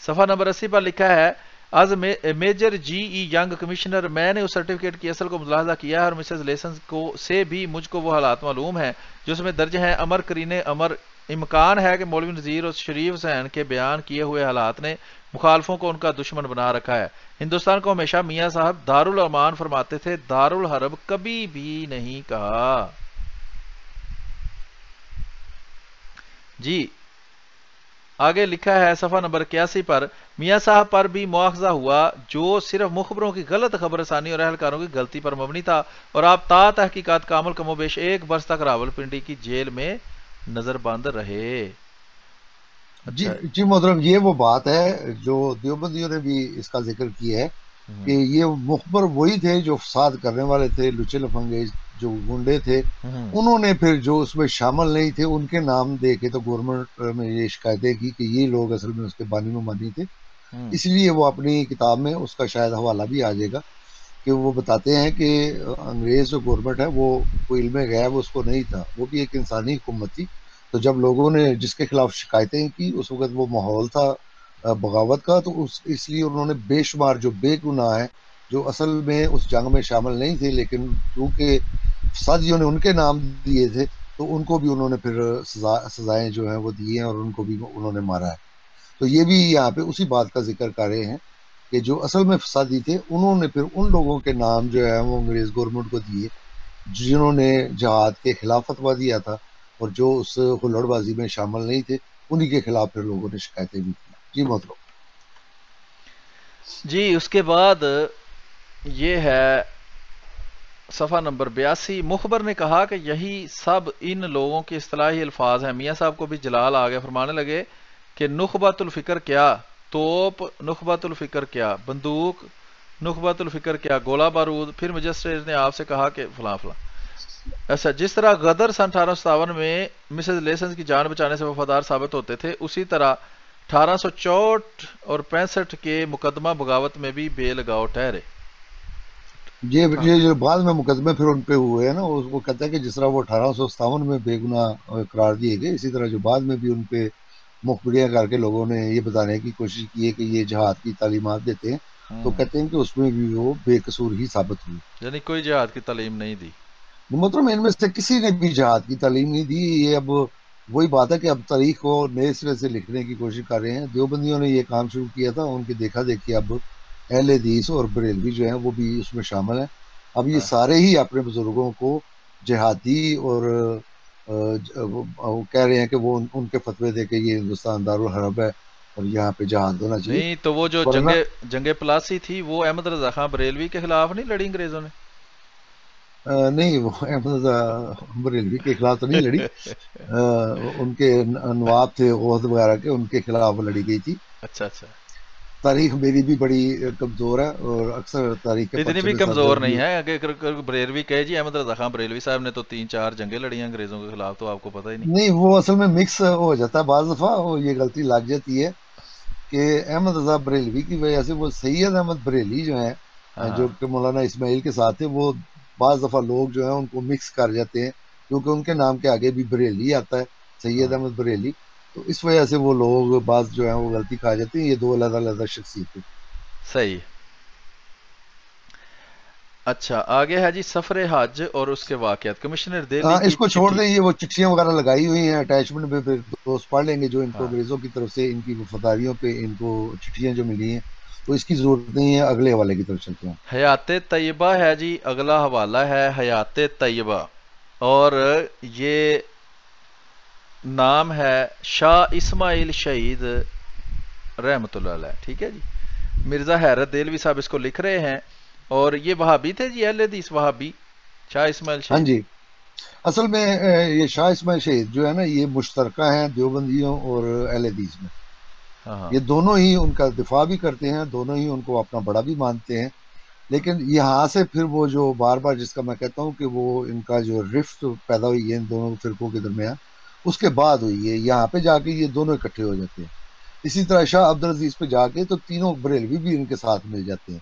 صفحہ نمبر 80 پر لکھا ہے از میجر جی ای ینگ کمشنر، میں نے اس سرٹیفکیٹ کی اصل کو ملاحظہ کیا ہے اور مسز لیسن سے بھی مجھ کو وہ حالات معلوم ہیں جو اس میں درج ہیں۔ امر کرین امر، امکان ہے کہ مولوی نذیر اور شریف حسین کے بیان کیے ہوئے حالات نے مخالفوں کو ان کا دشمن بنا رکھا ہے۔ ہندوستان کو ہمیشہ میاں صاحب دارالامان فرماتے تھے، دارالحرب کبھی بھی نہیں کہا۔ جی آگے لکھا ہے صفحہ نمبر 81 پر میاں صاحب پر بھی مواخذہ ہوا جو صرف مخبروں کی غلط خبر رسانی اور اہلکاروں کی غلطی پر مبنی تھا، اور آپ تا تحقیقات کامل کم و بیش 1 برس تک راولپنڈی کی جیل میں نظر بند رہے۔ جی اچھا جی محترم، یہ وہ بات ہے جو دیوبندیوں نے بھی اس کا ذکر کیا ہے کہ یہ مخبر وہی تھے جو فساد کرنے والے تھے، لچے لفنگے جو گنڈے تھے، انہوں نے پھر جو اس میں شامل نہیں تھے ان کے نام دے کے تو گورنمنٹ میں یہ شکایتیں کی کہ یہ لوگ اصل میں اس کے بانی میں مانی تھے۔ اس لیے وہ اپنی کتاب میں اس کا شاید حوالہ بھی آ جائے گا کہ وہ بتاتے ہیں کہ انگریز جو گورنمنٹ ہے وہ کوئی علم غیب اس کو نہیں تھا، وہ بھی ایک انسانی حکومت تھی۔ تو جب لوگوں نے جس کے خلاف شکایتیں کی اس وقت وہ ماحول تھا بغاوت کا، تو اس لیے انہوں نے بے شمار جو بے گناہ ہیں جو اصل میں اس جنگ میں شامل نہیں تھے لیکن کیونکہ فسادیوں نے ان کے نام دیے تھے تو ان کو بھی انہوں نے پھر سزائیں جو ہیں وہ دی ہیں اور ان کو بھی انہوں نے مارا ہے۔ تو یہ بھی یہاں پہ اسی بات کا ذکر کر رہے ہیں کہ جو اصل میں فسادی تھے انہوں نے پھر ان لوگوں کے نام جو ہے وہ انگریز گورنمنٹ کو دیے جنہوں نے جہاد کے خلاف فتویٰ دیا تھا اور جو اس ہلڑ بازی میں شامل نہیں تھے انہی کے خلاف پھر لوگوں نے شکایتیں بھی کی۔ جی محترم۔ جی اس کے بعد یہ ہے صفحہ نمبر 82، مخبر نے کہا کہ یہی سب ان لوگوں کے اصطلاحی الفاظ ہیں۔ میاں صاحب کو بھی جلال آ گیا، فرمانے لگے کہ نخبۃ الفکر کیا، توپ نخبۃ الفکر کیا، بندوق نخبۃ الفکر کیا، گولہ بارود۔ پھر مجسٹریٹ نے آپ سے کہا کہ فلاں فلاں۔ ایسا جس طرح غدر سن 1857 میں مسز لیسنز کی جان بچانے سے وفادار ثابت ہوتے تھے، اسی طرح 1864 اور 65 کے مقدمہ بغاوت میں بھی بے لگاؤ ٹھہرے۔ یہ جو بعد میں مقدمے پھر ان پہ ہوئے ہیں نا، وہ کہتا ہے کہ جس طرح وہ 1857 میں بے گناہ قرار دیے گئے، اسی طرح جو بعد میں بھی ان پہ مخبریاں کر کے لوگوں نے یہ بتانے کی کوشش کی ہے کہ یہ جہاد کی تعلیمات دیتے ہیں، تو کہتے ہیں کہ اس میں بھی وہ بے قصور ہی ثابت ہوئے، یعنی کوئی جہاد کی تعلیم نہیں دی۔ مطلب ان میں سے کسی نے بھی جہاد کی تعلیم نہیں دی۔ یہ اب وہی بات ہے کہ اب تاریخ کو نئے سرے سے لکھنے کی کوشش کر رہے ہیں۔ دیوبندیوں نے یہ کام شروع کیا تھا، ان کی دیکھا دیکھی اب اہل حدیث اور بریلوی جو ہیں وہ بھی اس میں شامل ہیں۔ اب یہ سارے ہی اپنے بزرگوں کو جہادی اور کہہ رہے ہیں کہ وہ ان کے فتوے دے کے یہ ہندوستان دارالحرب ہے اور یہاں پہ جہاد ہونا چاہیے۔ نہیں تو وہ جو جنگ پلاسی تھی وہ احمد رضا خان بریلوی کے خلاف نہیں لڑی انگریزوں نے؟ نہیں، وہ احمد رضا بریلوی کے خلاف تو نہیں لڑی، ان کے نواب تھے غوث وغیرہ کے، ان کے خلاف لڑی گئی تھی۔ اچھا اچھا، تاریخ میری بھی بڑی کمزور ہے اور اکثر تاریخ کے اتنی بھی کمزور نہیں ہے کہ بریلوی کہے جی احمد رضا خان بریلوی صاحب نے تو 3-4 جنگیں لڑی ہیں انگریزوں کے خلاف، تو آپ کو پتہ ہی نہیں۔ نہیں، وہ اصل میں مکس ہو جاتا ہے بعض دفعہ، وہ یہ غلطی لگ جاتی ہے کہ احمد رضا بریلوی کی وجہ سے وہ سید احمد بریلی جو ہیں جو کہ مولانا اسماعیل کے ساتھ تھے، وہ بعض دفعہ لوگ جو ہیں ان کو مکس کر جاتے ہیں کیونکہ ان کے نام کے آگے بھی بریلی آتا ہے، سید احمد بریلی، تو اس وجہ سے وہ لوگ بعض جو ہیں وہ غلطی کھا جاتے ہیں۔ یہ دو علیحدہ علیحدہ شخصیتیں۔ صحیح۔ اچھا آگے ہے جی سفر حج اور اس کے واقعات۔ کمشنر دہلی کی اس کو چھوڑ دیں، یہ وہ چٹھیاں وغیرہ لگائی ہوئی ہیں اٹیچمنٹ میں، پھر دوست پڑھ لیں گے جو ان کو انگریزوں کی طرف سے ان کی وفاداریوں پہ ان کو چٹھیاں جو ملی ہیں، تو اس کی ضرورت نہیں ہے۔ اگلے حوالے کی طرف چلتے ہیں۔ حیات طیبہ ہے جی، اگلا حوالہ ہے حیات طیبہ، اور یہ نام ہے شاہ اسماعیل شہید رحمۃ اللہ علیہ، ٹھیک ہے جی۔ مرزا حیرت دہلوی صاحب اس کو لکھ رہے ہیں، اور یہ وہابی تھے جی، اہل حدیث وہابی، شاہ اسماعیل شہید۔ ہاں جی، اصل میں یہ شاہ اسماعیل شہید جو ہے نا، یہ مشترکہ ہیں دیوبندیوں اور اہل حدیث میں۔ یہ دونوں ہی ان کا دفاع بھی کرتے ہیں، دونوں ہی ان کو اپنا بڑا بھی مانتے ہیں، لیکن یہاں سے پھر وہ جو بار بار جس کا میں کہتا ہوں کہ وہ ان کا جو رفت پیدا ہوئی ہے ان دونوں فرقوں کے درمیان، اس کے بعد ہوئی ہے، یہاں پہ جا کے یہ دونوں اکٹھے ہو جاتے ہیں۔ اسی طرح شاہ عبدالعزیز پہ جا کے تو تینوں بریلوی بھی ان کے ساتھ مل جاتے ہیں۔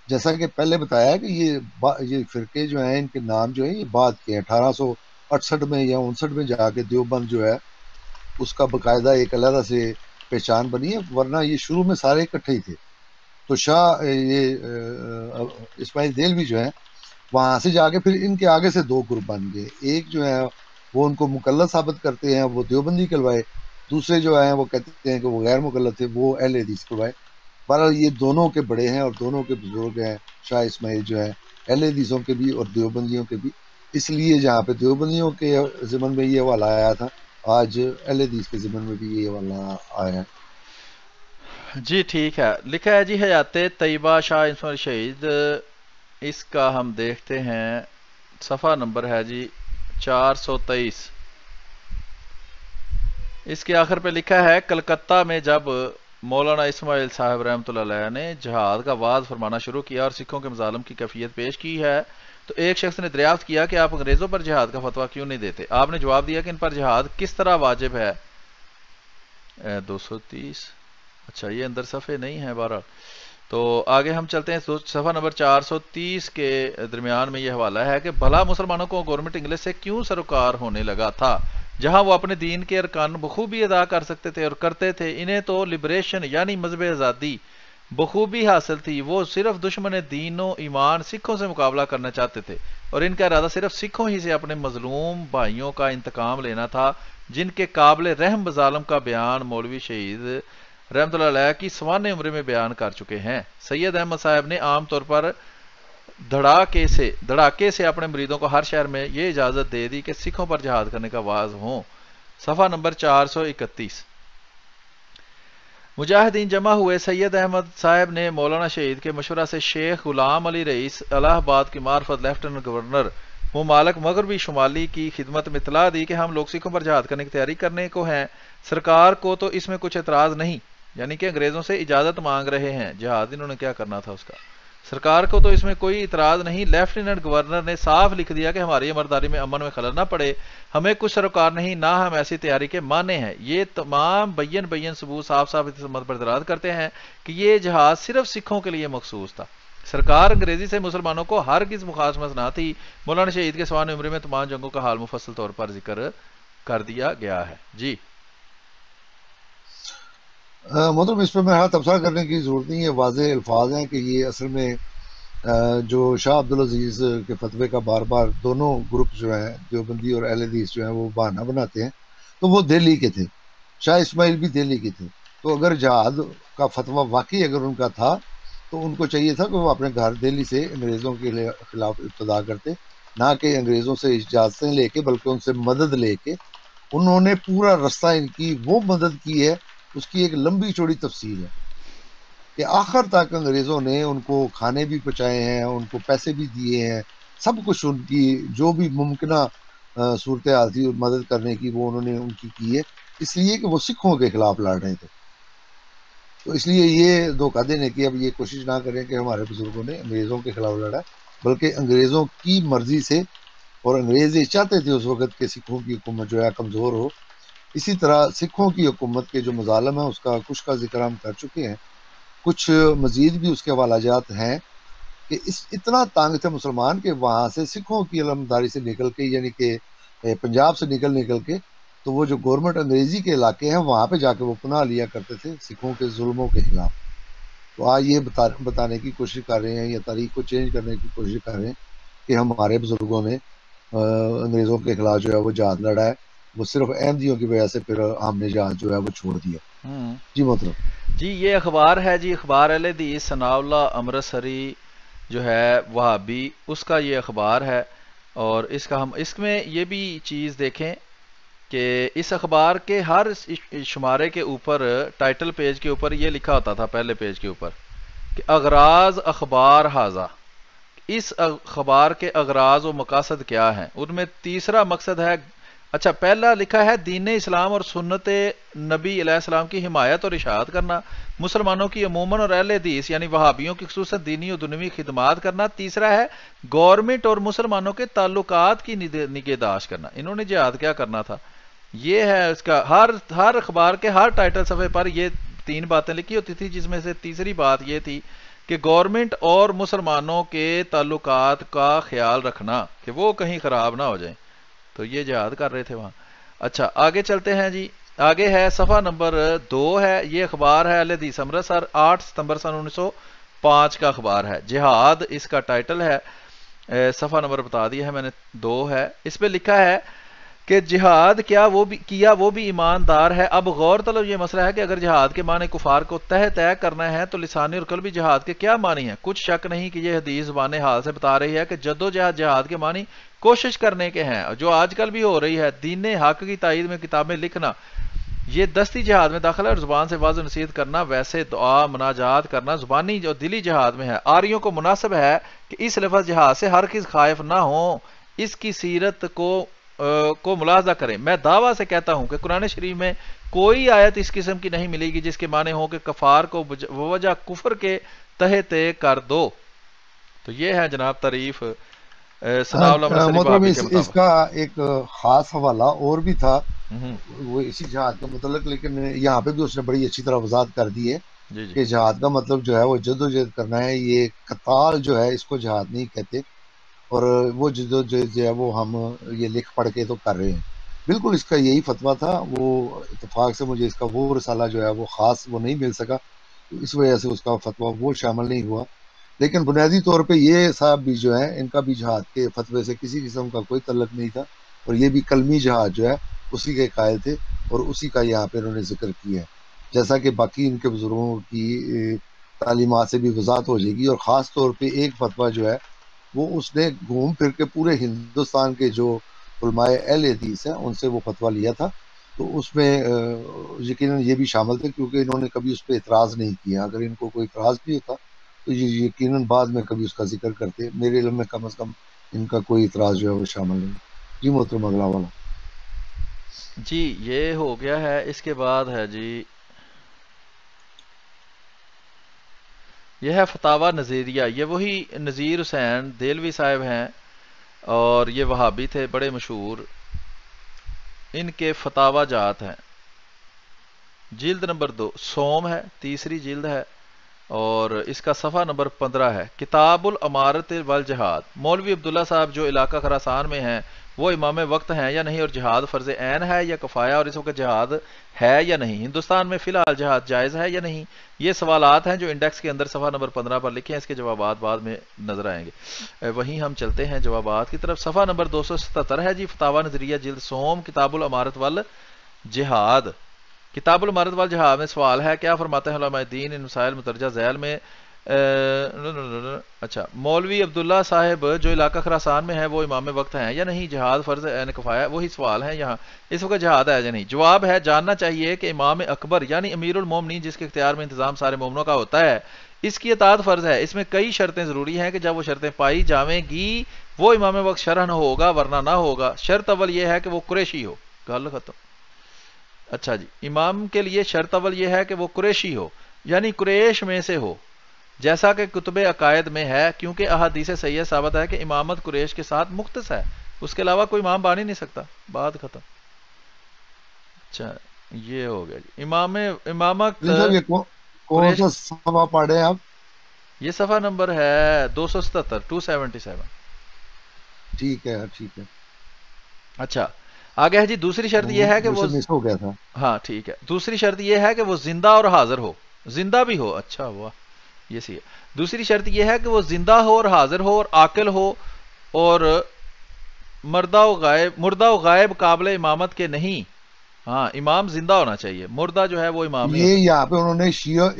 جیسا کہ پہلے بتایا کہ یہ فرقے جو ہیں ان کے نام جو ہیں یہ بعد کے ہیں، 1868 میں یا 59 میں جا کے دیوبند جو ہے اس کا باقاعدہ ایک علیحدہ سے پہچان بنی ہے، ورنہ یہ شروع میں سارے اکٹھے ہی تھے۔ تو شاہ یہ اسماعیل دہلوی جو ہے وہاں سے جا کے پھر ان کے آگے سے دو گروپ بن گئے، ایک جو ہے وہ ان کو مقلد ثابت کرتے ہیں، وہ دیوبندی کہلوائے، دوسرے جو ہیں وہ کہتے ہیں کہ وہ غیر مقلد تھے، وہ اہل حدیث کہلوائے۔ بہرحال یہ دونوں کے بڑے ہیں اور دونوں کے بزرگ ہیں، شاہ اسماعیل جو ہے اہل حدیثوں کے بھی اور دیوبندیوں کے بھی، اس لیے جہاں پہ دیوبندیوں کے ضمن میں یہ حوالہ آیا تھا، آج اہل حدیث کے ضمن میں بھی یہ حوالہ آیا ہے۔ جی ٹھیک ہے، لکھا ہے جی حیات طیبہ شاہ اسماعیل شہید، اس کا ہم دیکھتے ہیں، صفحہ نمبر ہے جی 423۔ اس کے آخر پہ لکھا ہے کلکتہ میں جب مولانا اسماعیل صاحب رحمۃ اللہ علیہ نے جہاد کا وعظ فرمانا شروع کیا اور سکھوں کے مظالم کی کیفیت پیش کی ہے تو ایک شخص نے دریافت کیا کہ آپ انگریزوں پر جہاد کا فتویٰ کیوں نہیں دیتے؟ آپ نے جواب دیا کہ ان پر جہاد کس طرح واجب ہے۔ 230، اچھا یہ اندر صفحے نہیں ہیں بارہ، تو آگے ہم چلتے ہیں، صفحہ نمبر 430 کے درمیان میں یہ حوالہ ہے کہ بھلا مسلمانوں کو گورنمنٹ انگلش سے کیوں سروکار ہونے لگا تھا جہاں وہ اپنے دین کے ارکان بخوبی ادا کر سکتے تھے اور کرتے تھے؟ انہیں تو لبریشن یعنی مذہب آزادی بخوبی حاصل تھی، وہ صرف دشمن دین و ایمان سکھوں سے مقابلہ کرنا چاہتے تھے اور ان کا ارادہ صرف سکھوں ہی سے اپنے مظلوم بھائیوں کا انتقام لینا تھا، جن کے قابل رحم مظالم کا بیان مولوی شہید رحمۃ اللہ علیہ کی سوانح عمر میں بیان کر چکے ہیں۔ سید احمد صاحب نے عام طور پر دھڑاکے سے اپنے مریدوں کو ہر شہر میں یہ اجازت دے دی کہ سکھوں پر جہاد کرنے کا واعظ ہوں۔ صفحہ نمبر 431۔ مجاہدین جمع ہوئے، سید احمد صاحب نے مولانا شہید کے مشورہ سے شیخ غلام علی رئیس الہ آباد کی معرفت لیفٹیننٹ گورنر ممالک مغربی شمالی کی خدمت میں اطلاع دی کہ ہم لوگ سکھوں پر جہاد کرنے کی تیاری کرنے کو ہیں، سرکار کو تو اس میں کچھ اعتراض نہیں، یعنی کہ انگریزوں سے اجازت مانگ رہے ہیں، جہاد انہوں نے کیا کرنا تھا اس کا، سرکار کو تو اس میں کوئی اعتراض نہیں۔ لیفٹیننٹ گورنر نے صاف لکھ دیا کہ ہماری امرداری میں امن میں خلل نہ پڑے، ہمیں کچھ سروکار نہیں، نہ ہم ایسی تیاری کے مانے ہیں۔ یہ تمام بین ثبوت صاف اس مت پر دلالت کرتے ہیں کہ یہ جہاد صرف سکھوں کے لیے مخصوص تھا، سرکار انگریزی سے مسلمانوں کو ہرگز مخاصمت نہ تھی۔ مولانا شہید کے سوانح عمری میں تمام جنگوں کا حال مفصل طور پر ذکر کر دیا گیا ہے۔ جی محترم، اس پہ میں تبصرہ کرنے کی ضرورت نہیں ہے، واضح الفاظ ہیں کہ یہ اصل میں جو شاہ عبدالعزیز کے فتوے کا بار بار دونوں گروپ جو ہیں دیوبندی اور اہل حدیث جو ہیں وہ بہانہ بناتے ہیں، تو وہ دہلی کے تھے، شاہ اسماعیل بھی دہلی کے تھے، تو اگر جہاد کا فتویٰ واقعی اگر ان کا تھا تو ان کو چاہیے تھا کہ وہ اپنے گھر دہلی سے انگریزوں کے خلاف ابتدا کرتے، نہ کہ انگریزوں سے اجازتیں لے کے، بلکہ ان سے مدد لے کے۔ انہوں نے پورا رستہ ان کی وہ مدد کی ہے، اس کی ایک لمبی چوڑی تفصیل ہے کہ آخر تک انگریزوں نے ان کو کھانے بھی پہنچائے ہیں، ان کو پیسے بھی دیے ہیں، سب کچھ ان کی جو بھی ممکنہ صورتحال تھی مدد کرنے کی وہ انہوں نے ان کی ہے، اس لیے کہ وہ سکھوں کے خلاف لڑ رہے تھے۔ تو اس لیے یہ دھوکہ دینے کی اب یہ کوشش نہ کریں کہ ہمارے بزرگوں نے انگریزوں کے خلاف لڑا، بلکہ انگریزوں کی مرضی سے، اور انگریز یہ چاہتے تھے اس وقت کہ سکھوں کی حکومت جو ہے کمزور ہو۔ اسی طرح سکھوں کی حکومت کے جو مظالم ہیں اس کا کچھ کا ذکر ہم کر چکے ہیں، کچھ مزید بھی اس کے حوالہ جات ہیں کہ اتنا تانگ تھے مسلمان کہ وہاں سے سکھوں کی علمداری سے نکل کے، یعنی کہ پنجاب سے نکل کے، تو وہ جو گورنمنٹ انگریزی کے علاقے ہیں وہاں پہ جا کے وہ پناہ لیا کرتے تھے سکھوں کے ظلموں کے خلاف۔ تو آج یہ بتانے کی کوشش کر رہے ہیں یا تاریخ کو چینج کرنے کی کوشش کر رہے ہیں کہ ہمارے بزرگوں نے انگریزوں کے خلاف جو ہے وہ جہاد لڑا ہے، وہ صرف احمدیوں کی وجہ سے پھر ہم نے جہاد جو ہے وہ چھوڑ دیا۔ جی محترم، جی یہ اخبار ہے جی، اخبار اہل حدیث ثناء اللہ امرتسری جو ہے وہابی، اس کا یہ اخبار ہے، اور اس میں یہ بھی چیز دیکھیں کہ اس اخبار کے ہر شمارے کے اوپر ٹائٹل پیج کے اوپر یہ لکھا ہوتا تھا، پہلے پیج کے اوپر کہ اغراض اخبار حاضہ، اس اخبار کے اغراض و مقاصد کیا ہیں؟ ان میں تیسرا مقصد ہے، اچھا پہلا لکھا ہے دین اسلام اور سنت نبی علیہ السلام کی حمایت اور اشاعت کرنا، مسلمانوں کی عموماً اور اہل حدیث یعنی وہابیوں کی خصوصاً دینی و دنیوی خدمات کرنا، تیسرا ہے گورنمنٹ اور مسلمانوں کے تعلقات کی نگہداشت کرنا۔ انہوں نے جہاد کیا کرنا تھا؟ یہ ہے اس کا، ہر اخبار کے ہر ٹائٹل صفحے پر یہ 3 باتیں لکھی ہوتی تھی، جس میں سے تیسری بات یہ تھی کہ گورنمنٹ اور مسلمانوں کے تعلقات کا خیال رکھنا کہ وہ کہیں خراب نہ ہو جائیں. تو یہ جہاد کر رہے تھے وہاں. اچھا آگے چلتے ہیں جی. آگے ہے صفحہ نمبر 2 ہے. یہ اخبار ہے اہل حدیث امرتسر، 8 ستمبر سن 1905 کا اخبار ہے. جہاد اس کا ٹائٹل ہے. صفحہ نمبر بتا دیا ہے میں نے، 2 ہے. اس پہ لکھا ہے کہ جہاد کیا وہ بھی ایماندار ہے. اب غور طلب یہ مسئلہ ہے کہ اگر جہاد کے معنی کفار کو طے کرنا ہے تو لسانی اور قلبی جہاد کے کیا معنی ہیں؟ کچھ شک نہیں کہ یہ حدیث زبان حال سے بتا رہی ہے کہ جہاد کے معنی کوشش کرنے کے ہیں، جو آج کل بھی ہو رہی ہے. دین حق کی تائید میں کتابیں لکھنا یہ دستی جہاد میں داخل ہے، اور زبان سے واضح نصیحت کرنا ویسے دعا مناجات کرنا زبانی اور دلی جہاد میں ہے. آریوں کو مناسب ہے کہ اس لفظ جہاد سے ہر کس خائف نہ ہوں، اس کی سیرت کو ملاحظہ کریں. میں دعویٰ سے کہتا ہوں کہ قرآن شریف میں کوئی آیت اس قسم کی نہیں ملے گی جس کے معنی ہو کہ کفار کو وجہ کفر کے طے کر دو. تو یہ ہے جناب تعریف ثناء اللہ مرسلی محترم بھابی کے اس مطابق. کا ایک خاص حوالہ اور بھی تھا ہوں، وہ اسی جہاد کے متعلق، لیکن یہاں پہ بھی اس نے بڑی اچھی طرح وضاحت کر دی ہے جی جی کہ جہاد کا مطلب جو ہے وہ جد و جہد کرنا ہے. یہ قتال جو ہے اس کو جہاد نہیں کہتے، اور وہ جد و جہد جو ہے وہ ہم یہ لکھ پڑھ کے تو کر رہے ہیں. بالکل اس کا یہی فتویٰ تھا. وہ اتفاق سے مجھے اس کا وہ رسالہ جو ہے وہ خاص وہ نہیں مل سکا، اس وجہ سے اس کا فتویٰ وہ شامل نہیں ہوا. لیکن بنیادی طور پہ یہ صاحب بھی جو ہیں ان کا بھی جہاد کے فتوے سے کسی قسم کا کوئی تعلق نہیں تھا، اور یہ بھی کلمی جہاد جو ہے اسی کے قائل تھے، اور اسی کا یہاں پہ انہوں نے ذکر کیا ہے. جیسا کہ باقی ان کے بزرگوں کی تعلیمات سے بھی وضاحت ہو جائے گی. اور خاص طور پہ ایک فتویٰ جو ہے وہ اس نے گھوم پھر کے پورے ہندوستان کے جو علماء اہل حدیث ہیں ان سے وہ فتویٰ لیا تھا. تو اس میں یقیناً یہ بھی شامل تھے، کیونکہ انہوں نے کبھی اس پہ اعتراض نہیں کیا. اگر ان کو کوئی اعتراض بھی ہوتا تو یہ یقیناً بعد میں کبھی اس کا ذکر کرتے. میرے علم میں کم از کم ان کا کوئی اعتراض جو ہے وہ شامل نہیں. جی محترم اگلا والا. جی یہ ہو گیا ہے. اس کے بعد ہے جی یہ ہے فتاوی نظیریہ. یہ وہی نذیر حسین دہلوی صاحب ہیں، اور یہ وہابی تھے بڑے مشہور. ان کے فتاوی جات ہیں. جلد نمبر 2 سوم ہے، تیسری جلد ہے، اور اس کا صفحہ نمبر 15 ہے. کتاب الامارت والجہاد. مولوی عبداللہ صاحب جو علاقہ خراسان میں ہیں وہ امام وقت ہیں یا نہیں، اور جہاد فرض عین ہے یا کفایہ، اور اس وقت جہاد ہے یا نہیں. ہندوستان میں فی الحال جہاد جائز ہے یا نہیں. یہ سوالات ہیں جو انڈیکس کے اندر صفحہ نمبر 15 پر لکھے ہیں. اس کے جوابات بعد میں نظر آئیں گے. وہیں ہم چلتے ہیں جوابات کی طرف. صفحہ نمبر 277 ہے جی فتاوی نظریہ جلد سوم کتاب الامارت والجہاد. کتاب الامارت والجہاد میں سوال ہے کیا فرماتے ہیں علماء دین ان مسائل مترجہ ذیل میں. اچھا مولوی عبداللہ صاحب جو علاقہ خراسان میں ہے وہ امام وقت ہیں یا نہیں، جہاد فرض عین کفایہ، وہی سوال ہے یہاں. اس وقت جہاد ہے یا نہیں. جواب ہے جاننا چاہیے کہ امام اکبر یعنی امیر المومنین جس کے اختیار میں انتظام سارے مومنوں کا ہوتا ہے، اس کی اطاعت فرض ہے. اس میں کئی شرطیں ضروری ہیں کہ جب وہ شرطیں پائی جاویں گی وہ امام وقت شرعن ہوگا ورنہ نہ ہوگا. شرط اول یہ ہے کہ وہ قریشی ہو. گل ختم. اچھا جی امام کے لیے شرط اول یہ ہے کہ وہ قریشی ہو، یعنی قریش میں سے ہو، جیسا کہ کتب عقائد میں ہے، کیونکہ احادیث صحیح ثابت ہے کہ امامت قریش کے ساتھ مختص ہے، اس کے علاوہ کوئی امام بن ہی نہیں سکتا. بات ختم. اچھا یہ ہو گیا جی امامت جی صاحب یہ کون قریش. سا صفحہ پڑھ رہے ہیں آپ؟ یہ صفحہ نمبر ہے 277. ٹھیک ہے ٹھیک ہے. اچھا آگے ہے جی دوسری شرط یہ ہے کہ مجھ وہ، سے مس ہو گیا تھا. ہاں ٹھیک ہے، دوسری شرط یہ ہے کہ وہ زندہ اور حاضر ہو. زندہ بھی ہو. اچھا ہوا یہ سی ہے. دوسری شرط یہ ہے کہ وہ زندہ ہو اور حاضر ہو اور عاقل ہو، اور مردہ و غائب قابل امامت کے نہیں. ہاں امام زندہ ہونا چاہیے، مردہ جو ہے وہ امام نہیں ہو یہ سکتا. یہاں پہ انہوں نے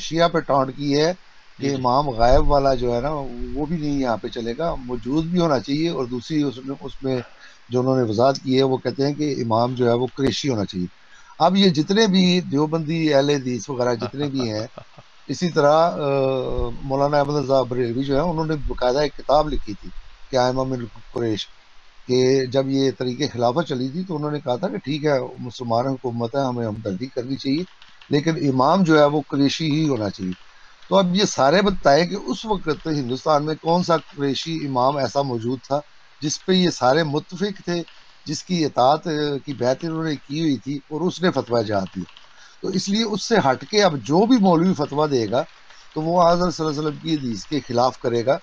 شیعہ پہ ٹانٹ کی ہے جی کہ جی امام غائب والا جو ہے نا وہ بھی نہیں یہاں پہ چلے گا، موجود بھی ہونا چاہیے. اور دوسری اس میں جو انہوں نے وضاحت کی ہے وہ کہتے ہیں کہ امام جو ہے وہ قریشی ہونا چاہیے. اب یہ جتنے بھی دیوبندی اہل حدیث وغیرہ جتنے بھی ہیں، اسی طرح مولانا احمد رضا بریلوی جو ہے انہوں نے باقاعدہ ایک کتاب لکھی تھی کہ ائمہ من قریش، کہ جب یہ طریقے خلافت چلی تھی تو انہوں نے کہا تھا کہ ٹھیک ہے مسلمان حکومت ہے، ہمیں ہمدردی کرنی چاہیے، لیکن امام جو ہے وہ قریشی ہی ہونا چاہیے. تو اب یہ سارے بتائیں کہ اس وقت ہندوستان میں کون سا قریشی امام ایسا موجود تھا جس پہ یہ سارے متفق تھے، جس کی اطاعت کی بیعت انہوں نے کی ہوئی تھی اور اس نے فتویٰ جہاد دیا. تو اس لیے اس سے ہٹ کے اب جو بھی مولوی فتویٰ دے گا تو وہ حضرت صلی اللہ علیہ وسلم کی حدیث کے خلاف کرے گا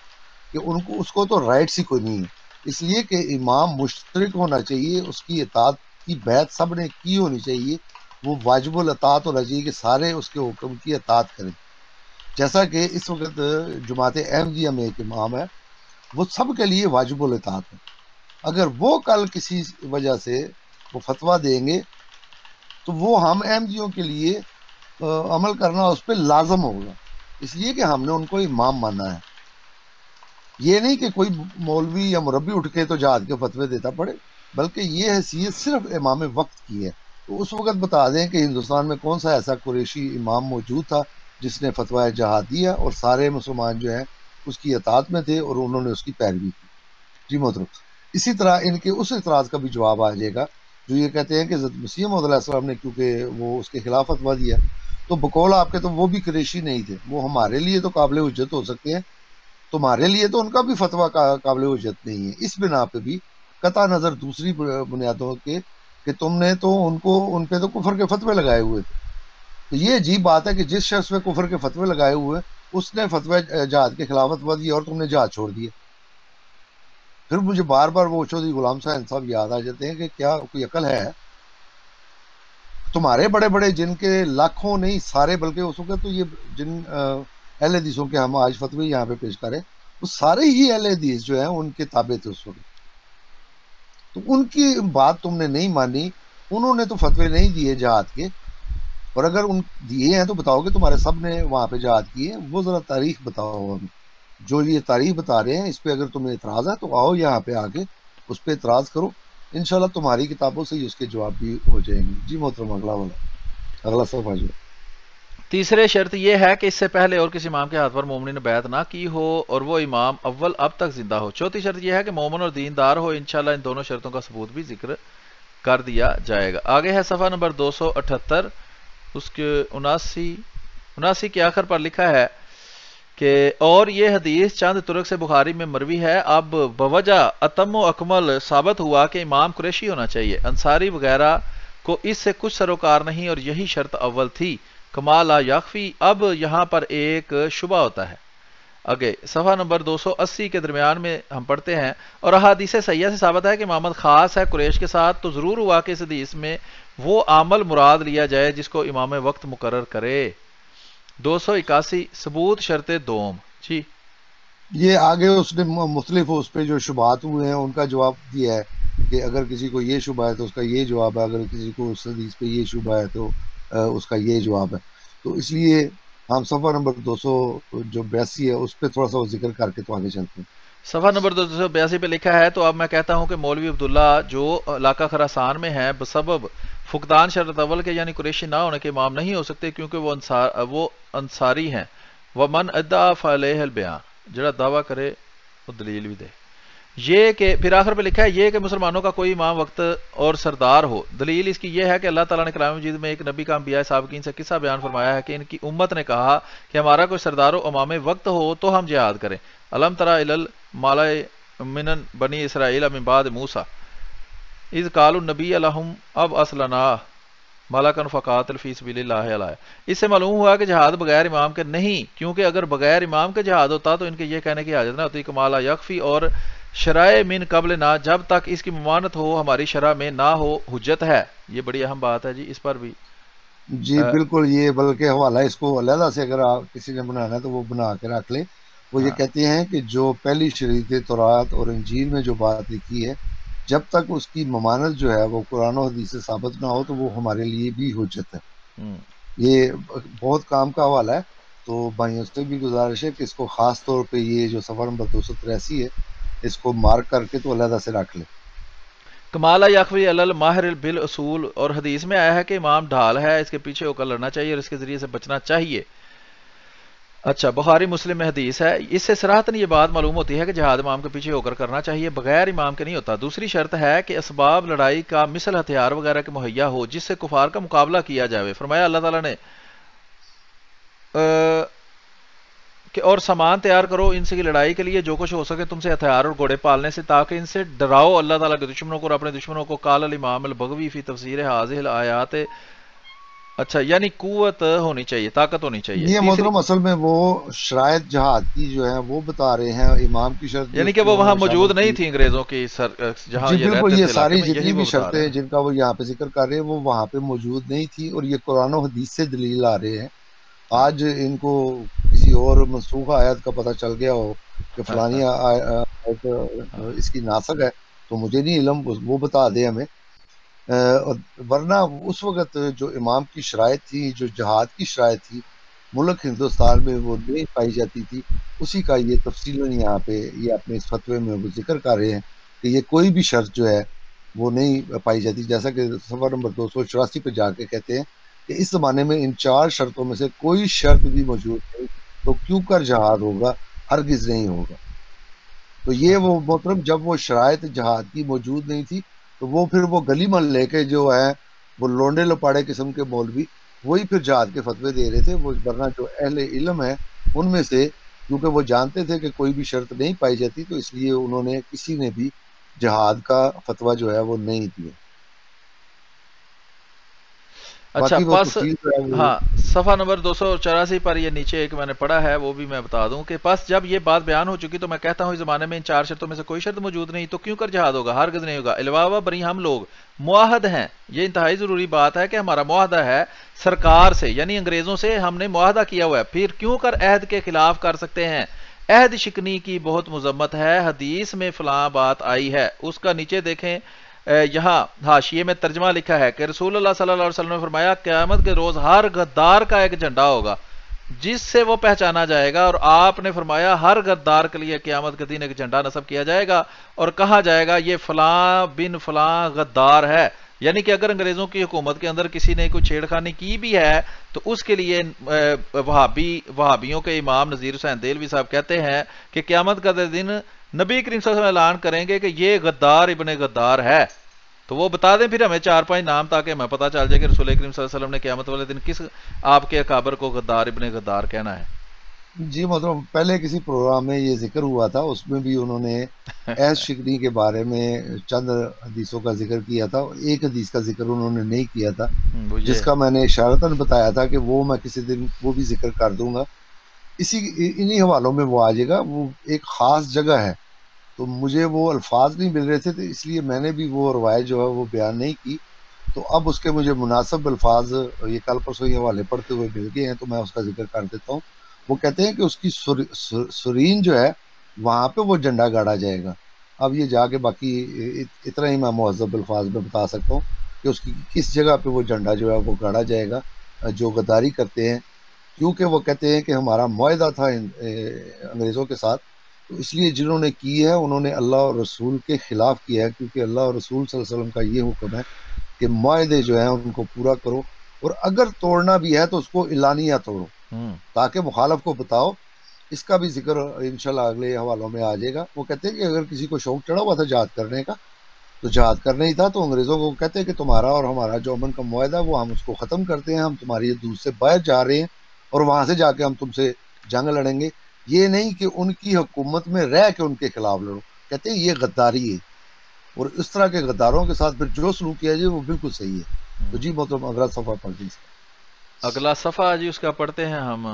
کہ اس کو تو رائٹس ہی کوئی نہیں ہے. اس لیے کہ امام مشترک ہونا چاہیے، اس کی اطاعت کی بیعت سب نے کی ہونی چاہیے، وہ واجب الاطاعت ہونا چاہیے کہ سارے اس کے حکم کی اطاعت کریں. جیسا کہ اس وقت جماعت احمدیہ میں ایک امام ہے، وہ سب کے لیے واجب الاطاعت ہے. اگر وہ کل کسی وجہ سے وہ فتویٰ دیں گے تو وہ ہم احمدیوں کے لیے عمل کرنا اس پہ لازم ہوگا، اس لیے کہ ہم نے ان کو امام مانا ہے. یہ نہیں کہ کوئی مولوی یا مربی اٹھ کے تو جہاد کے فتوے دیتا پڑے، بلکہ یہ حیثیت صرف امام وقت کی ہے. تو اس وقت بتا دیں کہ ہندوستان میں کون سا ایسا قریشی امام موجود تھا جس نے فتویٰ جہاد دیا اور سارے مسلمان جو ہیں اس کی اطاعت میں تھے اور انہوں نے اس کی پیروی کی. جی محترم، اسی طرح ان کے اس اعتراض کا بھی جواب آ جائے گا جو یہ کہتے ہیں کہ حضرت مسیح موعود علیہ السلام نے کیونکہ وہ اس کے خلاف فتویٰ دیا تو بقول آپ کے تو وہ بھی قریشی نہیں تھے، وہ ہمارے لیے تو قابل حجت ہو سکتے ہیں، تمہارے لیے تو ان کا بھی فتویٰ قابل حجت نہیں ہے. اس بنا پہ بھی قطع نظر دوسری بنیادوں کے کہ تم نے تو ان پہ تو کفر کے فتوے لگائے ہوئے تھے. تو یہ عجیب بات ہے کہ جس شخص پہ کفر کے فتوے لگائے ہوئے اس نے فتویٰ جہاد کے خلاف فتویٰ دیا اور تم نے جہاد چھوڑ دیا. پھر مجھے بار بار وہ چودھری غلام حسین صاحب یاد آ جاتے ہیں کہ کیا کوئی عقل ہے؟ تمہارے بڑے بڑے جن کے لاکھوں نہیں سارے، بلکہ اس وقت تو یہ جن اہل حدیثوں کے ہم آج فتوی یہاں پہ پیش کریں وہ سارے ہی اہل حدیث جو ہیں ان کے تابع تھے اس وقت. تو ان کی بات تم نے نہیں مانی، انہوں نے تو فتوے نہیں دیے جہاد کے، اور اگر ان دیے ہیں تو بتاؤ کہ تمہارے سب نے وہاں پہ جہاد کیے ہیں، وہ ذرا تاریخ بتاؤ ہمیں. جو یہ تاریخ بتا رہے ہیں اس پہ اگر تمہیں اعتراض ہے تو آؤ یہاں پہ آ کے اس پہ اعتراض کرو، انشاءاللہ تمہاری کتابوں سے ہی اس کے جواب بھی ہو جائیں گے. جی محترم، اگلا سب آ جائے. تیسرے شرط یہ ہے کہ اس سے پہلے اور کسی امام کے ہاتھ پر مومن نے بیعت نہ کی ہو اور وہ امام اول اب تک زندہ ہو. چوتھی شرط یہ ہے کہ مومن اور دیندار ہو. انشاءاللہ ان دونوں شرطوں کا ثبوت بھی ذکر کر دیا جائے گا. آگے ہے صفحہ نمبر 278، اس کے 79 کے آخر پر لکھا ہے کہ اور یہ حدیث چند طرق سے بخاری میں مروی ہے. اب بوجہ اتم و اکمل ثابت ہوا کہ امام قریشی ہونا چاہیے، انصاری وغیرہ کو اس سے کچھ سروکار نہیں، اور یہی شرط اول تھی. کمال یخفی، اب یہاں پر ایک شبہ ہوتا ہے. آگے صفحہ نمبر 280 کے درمیان میں ہم پڑھتے ہیں اور احادیث صحیحہ سے ثابت ہے کہ امامت خاص ہے قریش کے ساتھ، تو ضرور ہوا کہ اس حدیث میں وہ عمل مراد لیا جائے جس کو امام وقت مقرر کرے. 281 ثبوت شرط دوم. جی یہ آگے اس نے مختلف اس پہ جو شبہات ہوئے ہیں ان کا جواب دیا ہے کہ اگر کسی کو یہ شبہ ہے تو اس کا یہ جواب ہے، اگر کسی کو اس حدیث پہ یہ شبہ ہے تو اس کا یہ جواب ہے. تو اس لیے ہم صفحہ نمبر 282 ہے اس پہ تھوڑا سا ذکر کر کے تو آگے چلتے ہیں. صفحہ نمبر 282 پہ لکھا ہے، تو اب میں کہتا ہوں کہ مولوی عبداللہ جو علاقہ خراسان میں ہیں بسبب فقدان شرط اول کے یعنی قریشی نہ ہونے کے امام نہیں ہو سکتے کیونکہ وہ انصاری ہیں. ومن ادعا فعلیہ البیان، جڑا دعویٰ کرے وہ دلیل بھی دے. یہ کہ پھر آخر پہ لکھا ہے یہ کہ مسلمانوں کا کوئی امام وقت اور سردار ہو. دلیل اس کی یہ ہے کہ اللہ تعالیٰ نے کلام مجید میں ایک نبی کا انبیاء سابقین سے قصہ بیان فرمایا ہے کہ ان کی امت نے کہا کہ ہمارا کوئی سردار و امام وقت ہو تو ہم جہاد کریں. الم تری الی الملأ من بنی اسرائیل من بعد موسیٰ اذ قالوا النبی لہم اب اسلنا ملکن فقاتل فی سبیل اللہ علیہ. اس سے معلوم ہوا کہ جہاد بغیر امام کے نہیں، کیونکہ اگر بغیر امام کے جہاد ہوتا تو ان کے یہ کہنے کی حاجت نہ ہوتی کمالا یکفی اور شرائع من قبل نہ، جب تک اس کی ممانت ہو ہماری شرع میں نہ ہو حجت ہے. یہ بڑی اہم بات ہے جی، اس پر بھی جی بالکل، یہ بلکہ حوالہ اس کو علیحدہ سے اگر آپ کسی نے بنانا ہے تو وہ بنا کے رکھ لیں. وہ یہ کہتے ہیں کہ جو پہلی شریعت تورات اور انجیل میں جو بات لکھی ہے جب تک اس کی ممانت جو ہے وہ قرآن و حدیث سے ثابت نہ ہو تو وہ ہمارے لیے بھی حجت ہے. یہ بہت کام کا حوالہ ہے. تو بھائیوں سے بھی گزارش ہے کہ اس کو خاص طور پہ یہ جو صفحہ نمبر 283 ہے اس کو مارک کر کے تو علیحدہ سے رکھ لیں. کمالا یخوی علی الماہر بالاصول، اور حدیث میں آیا ہے کہ امام ڈھال ہے، اس کے پیچھے ہو کر لڑنا چاہیے اور اس کے ذریعے سے بچنا چاہیے. اچھا، بخاری مسلم میں حدیث ہے. اس سے صراحتاً یہ بات معلوم ہوتی ہے کہ جہاد امام کے پیچھے ہو کر کرنا چاہیے، بغیر امام کے نہیں ہوتا. دوسری شرط ہے کہ اسباب لڑائی کا مثل ہتھیار وغیرہ کے مہیا ہو جس سے کفار کا مقابلہ کیا جائے. فرمایا اللہ تعالیٰ نے کہ اور سامان تیار کرو ان سے کی لڑائی کے لیے، جو کچھ ہو سکے تم سے ہتھیار اور گھوڑے پالنے سے، تاکہ ان سے ڈراؤ اللہ تعالیٰ کے دشمنوں کو اور اپنے دشمنوں کو۔ قال الامام البغوی فی تفسیر حاضح الآیات، اچھا یعنی قوت ہونی چاہیے، طاقت ہونی چاہیے۔ یہ تیسری، محترم اصل میں وہ شرائط جہاد کی جو ہے وہ بتا رہے ہیں، امام کی شرط بھی یعنی اس کہ کی وہ انہوں وہاں نے موجود شامل نہیں کی۔ تھی انگریزوں کی جہاں جی یہ بالکل، رہتے یہ تھے علاقے ساری میں، یہی جتنی بھی وہ بتا رہے شرطیں ہیں۔ جن کا وہ یہاں پہ ذکر کر رہے ہیں وہ وہاں پہ موجود نہیں تھی، اور یہ قرآن و حدیث سے دلیل آ رہے ہیں۔ ہاں آج ان کو کسی اور منسوخ آیت کا پتہ چل گیا ہو کہ فلانی آیت اس کی ناسخ ہے، تو مجھے نہیں علم، وہ بتا دے ہمیں۔ ورنہ اس وقت جو امام کی شرائط تھی، جو جہاد کی شرائط تھی ملک ہندوستان میں، وہ نہیں پائی جاتی تھی۔ اسی کا یہ تفصیلاً یہاں پہ یہ اپنے اس فتوے میں وہ ذکر کر رہے ہیں کہ یہ کوئی بھی شرط جو ہے وہ نہیں پائی جاتی، جیسا کہ صفحہ نمبر 284 پہ جا کے کہتے ہیں کہ اس زمانے میں ان 4 شرطوں میں سے کوئی شرط بھی موجود نہیں، تو کیوں کر جہاد ہوگا؟ ہرگز نہیں ہوگا۔ تو یہ وہ محترم جب وہ شرائط جہاد کی موجود نہیں تھی، تو وہ پھر وہ گلی محلے کے جو ہیں وہ لونڈے لپاڑے قسم کے مولوی وہی پھر جہاد کے فتوے دے رہے تھے۔ وہ ورنہ جو اہل علم ہے ان میں سے، کیونکہ وہ جانتے تھے کہ کوئی بھی شرط نہیں پائی جاتی، تو اس لیے انہوں نے کسی نے بھی جہاد کا فتویٰ جو ہے وہ نہیں دیا۔ اچھا باقی وہ پس، تفصیل جو ہے وہ ہاں صفحہ نمبر 284 پر یہ نیچے ایک میں نے پڑھا ہے، وہ بھی میں بتا دوں کہ پس جب یہ بات بیان ہو چکی تو میں کہتا ہوں اس زمانے میں ان 4 شرطوں میں سے کوئی شرط موجود نہیں، تو کیوں کر جہاد ہوگا؟ ہرگز نہیں ہوگا۔ علاوہ بری ہم لوگ معاہد ہیں، یہ انتہائی ضروری بات ہے کہ ہمارا معاہدہ ہے سرکار سے، یعنی انگریزوں سے ہم نے معاہدہ کیا ہوا ہے، پھر کیوں کر عہد کے خلاف کر سکتے ہیں؟ عہد شکنی کی بہت مذمت ہے، حدیث میں فلاں بات آئی ہے، اس کا نیچے دیکھیں، یہاں حاشیے میں ترجمہ لکھا ہے کہ رسول اللہ صلی اللہ علیہ وسلم نے فرمایا قیامت کے روز ہر غدار کا ایک جھنڈا ہوگا جس سے وہ پہچانا جائے گا، اور آپ نے فرمایا ہر غدار کے لیے قیامت کے دن ایک جھنڈا نصب کیا جائے گا اور کہا جائے گا یہ فلاں بن فلاں غدار ہے۔ یعنی کہ اگر انگریزوں کی حکومت کے اندر کسی نے کوئی چھیڑخانی کی بھی ہے تو اس کے لیے وہابیوں کے امام نذیر حسین دہلوی صاحب کہتے ہیں کہ قیامت کا دن نبی کریم صلی اللہ علیہ وسلم اعلان کریں گے کہ یہ غدار ابن غدار ہے، تو وہ بتا دیں پھر ہمیں 4-5 نام، تاکہ ہمیں پتہ چل جائے کہ رسول کریم صلی اللہ علیہ وسلم نے قیامت والے دن کس آپ کے اکابر کو غدار ابن غدار کہنا ہے۔ جی محترم پہلے کسی پروگرام میں یہ ذکر ہوا تھا، اس میں بھی انہوں نے ایس شکنی کے بارے میں چند حدیثوں کا ذکر کیا تھا، ایک حدیث کا ذکر انہوں نے نہیں کیا تھا، وہ یہ جس کا میں نے اشارتاً بتایا تھا کہ وہ میں کسی دن وہ بھی ذکر کر دوں گا۔ انہی حوالوں میں وہ آ جائے گا۔ وہ ایک خاص جگہ ہے، تو مجھے وہ الفاظ نہیں مل رہے تھے، تو اس لیے میں نے بھی وہ روایت جو ہے وہ بیان نہیں کی۔ تو اب اس کے مجھے مناسب الفاظ یہ کل پرسوں یہ حوالے پڑھتے ہوئے مل گئے ہیں، تو میں اس کا ذکر کر دیتا ہوں۔ وہ کہتے ہیں کہ اس کی سرین جو ہے وہاں پہ وہ جھنڈا گاڑا جائے گا۔ اب یہ جا کے باقی اتنا ہی میں مہذب الفاظ میں بتا سکتا ہوں کہ اس کی کس جگہ پہ وہ جھنڈا جو ہے وہ گاڑا جائے گا، جو غداری کرتے ہیں، کیونکہ وہ کہتے ہیں کہ ہمارا معاہدہ تھا انگریزوں کے ساتھ، تو اس لیے جنہوں نے کی ہے انہوں نے اللہ اور رسول کے خلاف کیا ہے، کیونکہ اللہ اور رسول صلی اللہ علیہ وسلم کا یہ حکم ہے کہ معاہدے جو ہیں ان کو پورا کرو، اور اگر توڑنا بھی ہے تو اس کو اعلانیہ توڑو تاکہ مخالف کو بتاؤ۔ اس کا بھی ذکر انشاءاللہ اگلے حوالوں میں آ جائے گا۔ وہ کہتے ہیں کہ اگر کسی کو شوق چڑھا ہوا تھا جہاد کرنے کا تو جہاد کرنا ہی تھا، تو انگریزوں کو کہتے ہیں کہ تمہارا اور ہمارا جو امن کا معاہدہ وہ ہم اس کو ختم کرتے ہیں، ہم تمہاری حدود سے باہر جا رہے ہیں اور وہاں سے جا کے ہم تم سے جنگ لڑیں گے، یہ نہیں کہ ان کی حکومت میں رہ کے ان کے خلاف لڑو۔ کہتے ہیں یہ غداری ہے، اور اس طرح کے غداروں کے ساتھ پھر جو سلوک کیا جائے وہ بالکل صحیح ہے۔ تو جی محترم اگلا صفحہ پڑھ دیجیے۔ اگلا صفحہ جی اس کا پڑھتے ہیں ہم،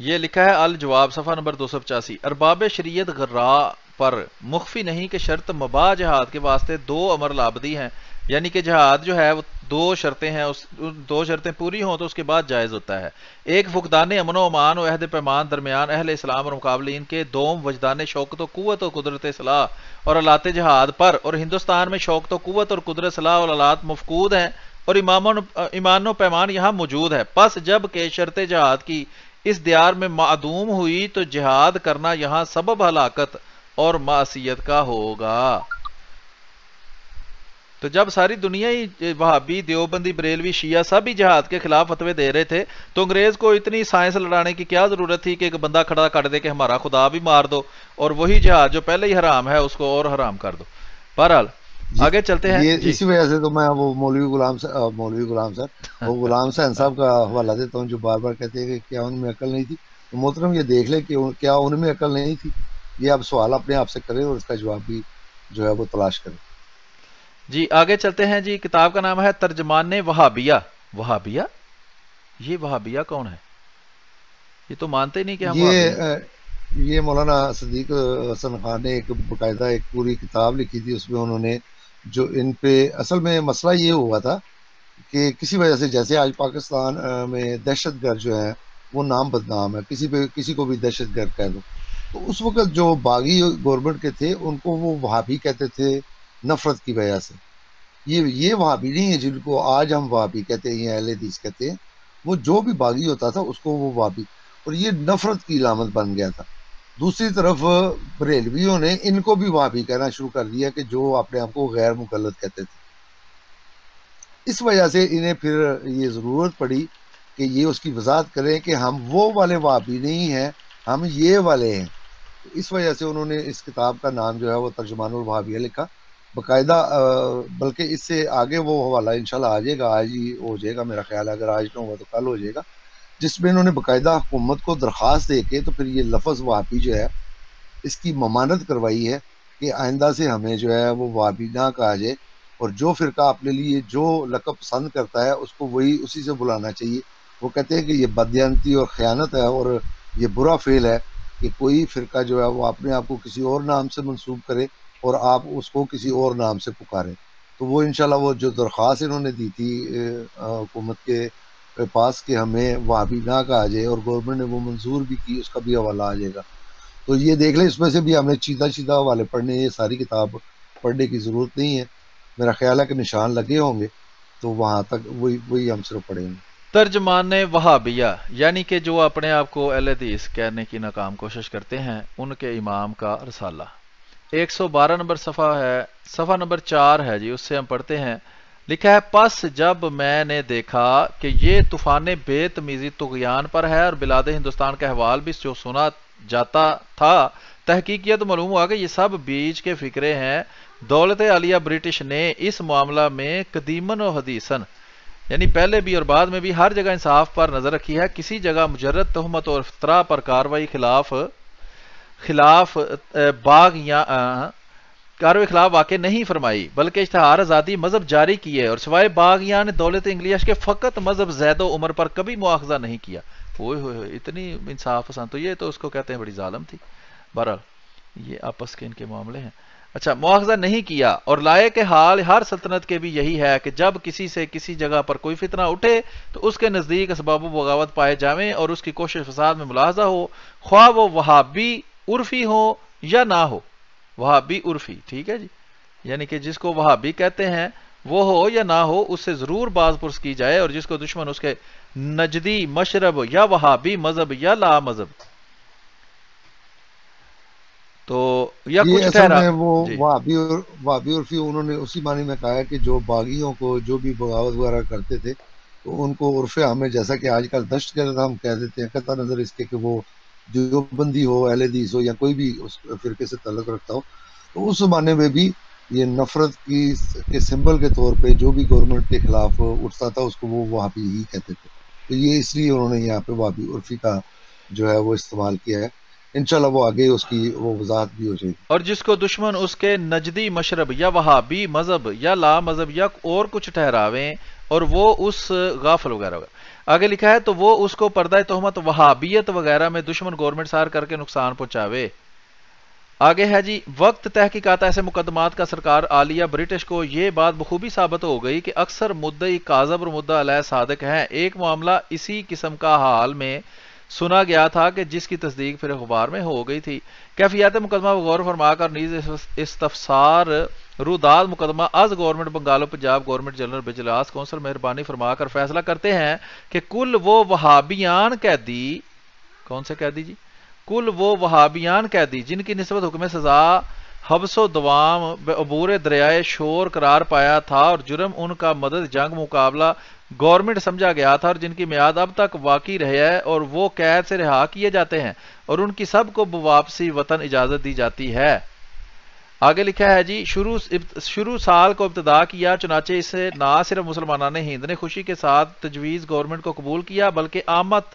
یہ لکھا ہے الجواب صفحہ نمبر 285، ارباب شریعت غراء پر مخفی نہیں کہ شرط مباح جہاد کے واسطے 2 امر لابدی ہیں، یعنی کہ جہاد جو ہے وہ 2 شرطیں ہیں، اس 2 شرطیں پوری ہوں تو اس کے بعد جائز ہوتا ہے۔ ایک فقدان امن و امان و عہد پیمان درمیان اہل اسلام اور مقابلین کے، دوم وجدان شوکت و قوت و قدرت صلاح اور آلات جہاد پر، اور ہندوستان میں شوکت و قوت اور قدرت صلاح اور آلات مفقود ہیں اور ایمان و پیمان یہاں موجود ہے، پس جب کہ شرط جہاد کی اس دیار میں معدوم ہوئی تو جہاد کرنا یہاں سبب ہلاکت اور معصیت کا ہوگا۔ تو جب ساری دنیا ہی وہابی دیوبندی بریلوی شیعہ سب ہی جہاد کے خلاف فتوے دے رہے تھے، تو انگریز کو اتنی سائنس لڑانے کی کیا ضرورت تھی کہ ایک بندہ کھڑا کر دے کہ ہمارا خدا بھی مار دو، اور وہی جہاد جو پہلے ہی حرام ہے اس کو اور حرام کر دو۔ بہرحال آگے چلتے ہیں یہ جی۔ اسی وجہ سے تو میں وہ مولوی غلام صاحب وہ غلام حسین صاحب کا حوالہ دیتا ہوں، جو بار بار کہتے ہیں کہ کیا ان میں عقل نہیں تھی۔ تو محترم یہ دیکھ لیں کہ کیا ان میں عقل نہیں تھی. یہ آپ سوال اپنے آپ سے کریں اور اس کا جواب بھی جو ہے وہ تلاش کریں. جی آگے چلتے ہیں جی. کتاب کا نام ہے ترجمان وہابیہ. وہابیہ؟ یہ وہابیہ کون ہے؟ یہ تو مانتے ہی نہیں کہ ہم وہابی ہیں. یہ مولانا صدیق حسن خان نے ایک باقاعدہ ایک پوری کتاب لکھی تھی. اس میں انہوں نے جو ان پہ اصل میں مسئلہ یہ ہوا تھا کہ کسی وجہ سے جیسے آج پاکستان میں دہشت گرد جو ہے وہ نام بدنام ہے, کسی کو بھی دہشت گرد کہہ دو. تو اس وقت جو باغی گورنمنٹ کے تھے ان کو وہ وہابی کہتے تھے نفرت کی وجہ سے. یہ وہابی نہیں ہے جن کو آج ہم وہابی کہتے ہیں یا اہل حدیث کہتے ہیں. وہ جو بھی باغی ہوتا تھا اس کو وہ وہابی, اور یہ نفرت کی علامت بن گیا تھا. دوسری طرف بریلویوں نے ان کو بھی وہابی کہنا شروع کر دیا کہ جو اپنے آپ کو غیر مقلد کہتے تھے. اس وجہ سے انہیں پھر یہ ضرورت پڑی کہ یہ اس کی وضاحت کریں کہ ہم وہ والے وہابی نہیں ہیں, ہم یہ والے ہیں. اس وجہ سے انہوں نے اس کتاب کا نام جو ہے وہ ترجمان الوہابیہ لکھا باقاعدہ. بلکہ اس سے آگے وہ حوالہ انشاءاللہ آ جائے گا, آج ہی ہو جائے گا میرا خیال ہے, اگر آج نہ ہوا تو کل ہو جائے گا, جس میں انہوں نے باقاعدہ حکومت کو درخواست دے کے تو پھر یہ لفظ وہابی جو ہے اس کی ممانت کروائی ہے کہ آئندہ سے ہمیں جو ہے وہ وہابی نہ کہا جائے, اور جو فرقہ اپنے لیے جو لقب پسند کرتا ہے اس کو وہی اسی سے بلانا چاہیے. وہ کہتے ہیں کہ یہ بددیانتی اور خیانت ہے اور یہ برا فعل ہے کہ کوئی فرقہ جو ہے وہ اپنے آپ کو کسی اور نام سے منسوب کرے اور آپ اس کو کسی اور نام سے پکاریں. تو وہ انشاءاللہ وہ جو درخواست انہوں نے دی تھی حکومت کے پاس کہ ہمیں وہابی نہ کہا جائے, اور گورنمنٹ نے وہ منظور بھی کی, اس کا بھی حوالہ آ جائے گا. تو یہ دیکھ لیں, اس میں سے بھی ہمیں چیدہ چیدہ حوالے پڑھنے, یہ ساری کتاب پڑھنے کی ضرورت نہیں ہے. میرا خیال ہے کہ نشان لگے ہوں گے تو وہاں تک وہی ہم صرف پڑھیں گے. ترجمان وہابیہ یعنی کہ جو اپنے آپ کو اہل حدیث کہنے کی ناکام کوشش کرتے ہیں, ان کے امام کا رسالہ 112 نمبر صفحہ ہے, صفحہ نمبر 4 ہے جی, اس سے ہم پڑھتے ہیں. لکھا ہے پس جب میں نے دیکھا کہ یہ طوفان بے تمیزی طغیان پر ہے اور بلاد ہندوستان کا احوال بھی جو سنا جاتا تھا, تحقیق کیا تو معلوم ہوا کہ یہ سب بیچ کے فکرے ہیں. دولت عالیہ برٹش نے اس معاملہ میں قدیماً و حدیثاً یعنی پہلے بھی اور بعد میں بھی ہر جگہ انصاف پر نظر رکھی ہے. کسی جگہ مجرد تہمت اور افتراء پر کاروائی خلاف واقع نہیں فرمائی, بلکہ اشتہار آزادی مذہب جاری کیے, اور سوائے باغیان دولت انگلش کے فقط مذہب زید و عمر پر کبھی مواخذہ نہیں کیا. ہوئے ہوئے اتنی انصاف پسند, تو یہ تو اس کو کہتے ہیں بڑی ظالم تھی. بہرحال یہ آپس کے ان کے معاملے ہیں. اچھا, مواخذہ نہیں کیا, اور لائق حال ہر سلطنت کے بھی یہی ہے کہ جب کسی سے کسی جگہ پر کوئی فتنہ اٹھے تو اس کے نزدیک اسباب و بغاوت پائے جائیں اور اس کی کوشش فساد میں ملاحظہ ہو, خواہ وہ وہابی عرفی ہو یا نہ ہو. وہابی عرفی, ٹھیک ہے جی, یعنی کہ جس کو وہابی کہتے ہیں وہ ہو یا نہ ہو, اس سے ضرور باز پرس کی جائے, اور جس کو دشمن اس کے نجدی مشرب یا وہابی مذہب یا لا مذہب تو یا یہ کچھ اصل ٹھہرا. میں وہ جی وہابی عرفی انہوں نے اسی معنی میں کہا ہے کہ جو باغیوں کو جو بھی بغاوت وغیرہ کرتے تھے تو ان کو عرف عام میں, جیسا کہ آج کل دہشت گرد ہم کہہ دیتے ہیں, قطع نظر اس کے کہ وہ دیوبندی ہو, اہل حدیث ہو, یا کوئی بھی اس فرقے سے تعلق رکھتا ہو, تو اس زمانے میں بھی یہ نفرت کے سمبل کے طور پہ جو بھی گورنمنٹ کے خلاف اٹھتا تھا اس کو وہ وہابی ہی کہتے تھے. تو یہ اس لیے انہوں نے یہاں پہ وہابی عرفی کا جو ہے وہ استعمال کیا ہے. انشاءاللہ وہ آگے اس کی وہ وضاحت بھی ہو جائے گی. اور جس کو دشمن اس کے نجدی مشرب یا وہابی مذہب یا لا مذہب یا اور کچھ ٹھہراویں, اور وہ اس غافل وغیرہ آگے لکھا ہے, تو وہ اس کو پردہ تہمت وہابیت وغیرہ میں دشمن گورنمنٹ سار کر کے نقصان پہنچاوے. آگے ہے جی, وقت تحقیقات ایسے مقدمات کا سرکار عالیہ برٹش کو یہ بات بخوبی ثابت ہو گئی کہ اکثر مدعی کاذب اور مدعا علیہ صادق ہیں. ایک معاملہ اسی قسم کا حال میں سنا گیا تھا کہ جس کی تصدیق پھر اخبار میں ہو گئی تھی. کیفیات مقدمہ غور فرما کر نیز استفسار روداد مقدمہ از گورنمنٹ بنگال و پنجاب گورنمنٹ جنرل بجلاس کونسل مہربانی فرما کر فیصلہ کرتے ہیں کہ کل وہ وہابیان قیدی, کون سے قیدی جی, کل وہ وہابیان قیدی جن کی نسبت حکم سزا حبس و دوام عبور دریائے شور قرار پایا تھا اور جرم ان کا مدد جنگ مقابلہ گورنمنٹ سمجھا گیا تھا, اور جن کی میعاد اب تک باقی رہی ہے, اور وہ قید سے رہا کیے جاتے ہیں, اور ان کی سب کو واپسی وطن اجازت دی جاتی ہے. آگے لکھا ہے جی, شروع سال کو ابتدا کیا, چنانچہ اسے نہ صرف مسلمانان ہند نے خوشی کے ساتھ تجویز گورنمنٹ کو قبول کیا, بلکہ آمد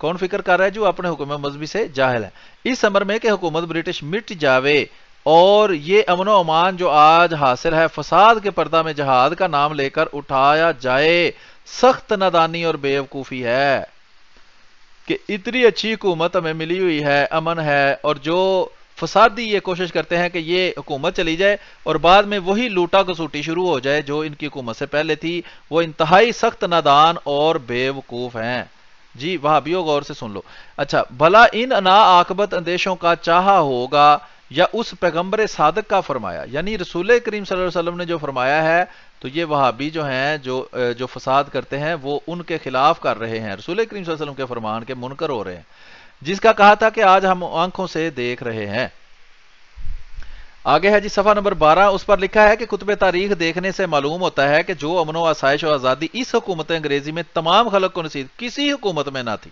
کون فکر کر رہا ہے؟ جو اپنے حکم مذہبی سے جاہل ہے۔ اس امر میں کہ حکومت برٹش مٹ جاوے اور یہ امن و امان جو آج حاصل ہے فساد کے پردہ میں جہاد کا نام لے کر اٹھایا جائے، سخت نادانی اور بے وقوفی ہے کہ اتنی اچھی حکومت ہمیں ملی ہوئی ہے، امن ہے، اور جو فسادی یہ کوشش کرتے ہیں کہ یہ حکومت چلی جائے اور بعد میں وہی لوٹا کسوٹی شروع ہو جائے جو ان کی حکومت سے پہلے تھی، وہ انتہائی سخت نادان اور بے وقوف ہیں۔ جی وہابیوں غور سے سن لو۔ اچھا، بھلا ان نا عاقبت اندیشوں کا چاہا ہوگا یا اس پیغمبر صادق کا فرمایا؟ یعنی رسول کریم صلی اللہ علیہ وسلم نے جو فرمایا ہے تو یہ وہابی جو ہیں جو فساد کرتے ہیں وہ ان کے خلاف کر رہے ہیں، رسول کریم صلی اللہ علیہ وسلم کے فرمان کے منکر ہو رہے ہیں، جس کا کہا تھا کہ آج ہم آنکھوں سے دیکھ رہے ہیں۔ آگے ہے جی صفحہ نمبر 12، اس پر لکھا ہے کہ کتب تاریخ دیکھنے سے معلوم ہوتا ہے کہ جو امن و آسائش و آزادی اس حکومت انگریزی میں تمام خلق کو نصیب کسی حکومت میں نہ تھی،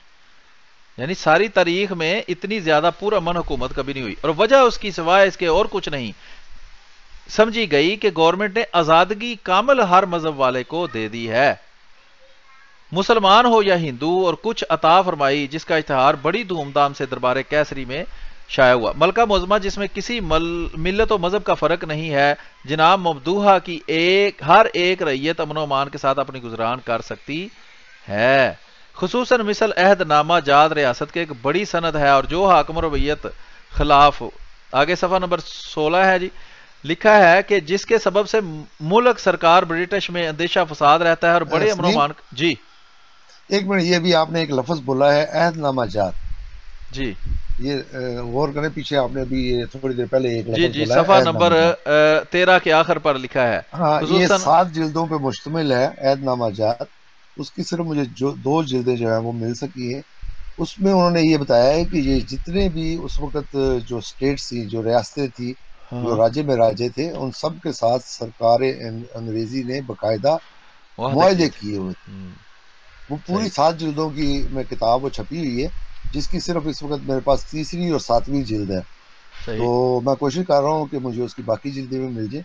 یعنی ساری تاریخ میں اتنی زیادہ پرامن حکومت کبھی نہیں ہوئی، اور وجہ اس کی سوائے اس کے اور کچھ نہیں سمجھی گئی کہ گورنمنٹ نے آزادگی کامل ہر مذہب والے کو دے دی ہے، مسلمان ہو یا ہندو، اور کچھ عطا فرمائی جس کا اشتہار بڑی دھوم دھام سے دربار کیسری میں شائع ہوا، ملکہ معظمہ جس میں کسی ملت و مذہب کا فرق نہیں ہے، جناب ممدوحہ کی ہر ایک رعیت امن و امان کے ساتھ اپنی گزران کر سکتی ہے، خصوصاً مثل عہد نامہ جات ریاست کے ایک بڑی سند ہے، اور جو حاکم ربیت خلاف۔ آگے صفحہ نمبر 16 ہے جی، لکھا ہے کہ جس کے سبب سے ملک سرکار برٹش میں اندیشہ فساد رہتا ہے اور بڑے امن و امان۔ جی ایک منٹ، یہ بھی آپ نے ایک لفظ بولا ہے عہد نامہ جات، جی یہ غور کریں، پیچھے آپ نے ابھی تھوڑی دیر پہلے ایک جی لفظ جی بولا ہے صفحہ عہد نمبر نامہ جات۔ 13 کے آخر پر لکھا ہے، ہاں، یہ خصوصاً 7 جلدوں پہ مشتمل ہے عہد نامہ جات، اس کی صرف مجھے جو 2 جلدیں جو ہیں وہ مل سکی ہیں، اس میں انہوں نے یہ بتایا ہے کہ یہ جتنے بھی اس وقت جو اسٹیٹس تھی، جو ریاستیں تھی، جو ہاں راجے میں راجے تھے، ان سب کے ساتھ سرکار انگریزی نے باقاعدہ معاہدے معاہدے کیے تھے۔ کیے ہوئے تھے۔ وہ پوری صحیح 7 جلدوں کی میں کتاب وہ چھپی ہوئی ہے، جس کی صرف اس وقت میرے پاس تیسری اور 7ویں جلد ہے، تو صحیح میں کوشش کر رہا ہوں کہ مجھے اس کی باقی جلدیں بھی مل جائیں۔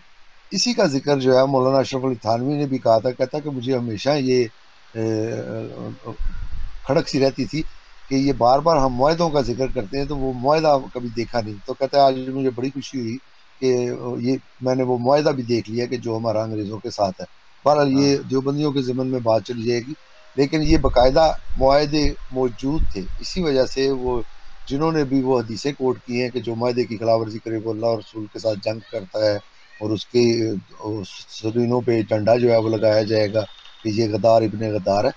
اسی کا ذکر جو ہے مولانا اشرف علی تھانوی نے بھی کہا تھا، کہتا کہ مجھے ہمیشہ یہ کھڑک سی رہتی تھی کہ یہ بار بار ہم معاہدوں کا ذکر کرتے ہیں تو وہ معاہدہ کبھی دیکھا نہیں، تو کہتا ہے آج مجھے بڑی خوشی ہوئی کہ یہ میں نے وہ معاہدہ بھی دیکھ لیا کہ جو ہمارا انگریزوں کے ساتھ ہے۔ بہرحال ہاں یہ دیوبندیوں کے ضمن میں بات چلی جائے گی، لیکن یہ باقاعدہ معاہدے موجود تھے، اسی وجہ سے وہ جنہوں نے بھی وہ حدیثیں کوٹ کی ہیں کہ جو معاہدے کی خلاف ورزی کرے وہ اللہ اور رسول کے ساتھ جنگ کرتا ہے، اور اس کے سرینوں پہ ڈنڈا جو ہے وہ لگایا جائے گا کہ یہ غدار ابن غدار ہے،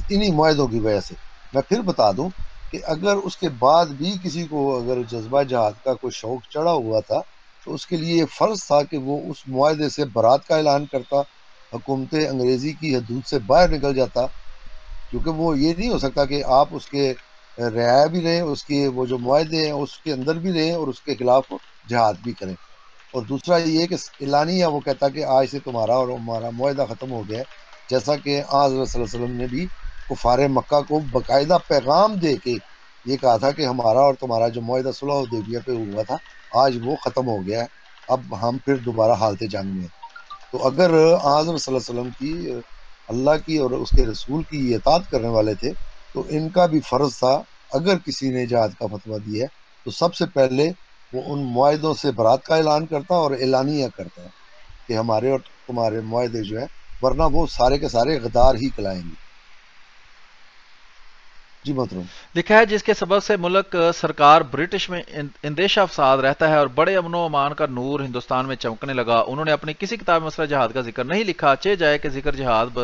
انہی معاہدوں کی وجہ سے۔ میں پھر بتا دوں کہ اگر اس کے بعد بھی کسی کو اگر جذبہ جہاد کا کوئی شوق چڑھا ہوا تھا تو اس کے لیے یہ فرض تھا کہ وہ اس معاہدے سے برات کا اعلان کرتا، حکومت انگریزی کی حدود سے باہر نکل جاتا، کیونکہ وہ یہ نہیں ہو سکتا کہ آپ اس کے رعایا بھی رہیں، اس کے وہ جو معاہدے ہیں اس کے اندر بھی رہیں اور اس کے خلاف جہاد بھی کریں۔ اور دوسرا یہ کہ اعلانیہ وہ کہتا کہ آج سے تمہارا اور ہمارا معاہدہ ختم ہو گیا ہے، جیسا کہ حضرت صلی اللہ علیہ وسلم نے بھی کفار مکہ کو باقاعدہ پیغام دے کے یہ کہا تھا کہ ہمارا اور تمہارا جو معاہدہ صلح حدیبیہ پہ ہوا تھا آج وہ ختم ہو گیا ہے، اب ہم پھر دوبارہ حالت جنگ میں ہیں۔ تو اگر حضرت صلی اللہ علیہ وسلم کی، اللہ کی اور اس کے رسول کی اطاعت کرنے والے تھے تو ان کا بھی فرض تھا، اگر کسی نے جہاد کا فتویٰ دیا ہے تو سب سے پہلے وہ ان معاہدوں سے برات کا اعلان کرتا اور اعلانیہ کرتا ہے کہ ہمارے اور تمہارے معاہدے جو ہیں، ورنہ وہ سارے کے سارے غدار ہی کلائیں گے۔ جی محترم۔ لکھا ہے جس کے سبب سے ملک سرکار برٹش میں اندیشہ فساد رہتا ہے اور بڑے امن و امان کا نور ہندوستان میں چمکنے لگا۔ انہوں نے اپنی کسی کتاب میں مسئلہ جہاد کا ذکر نہیں لکھا، چہ جائے کہ ذکر جہاد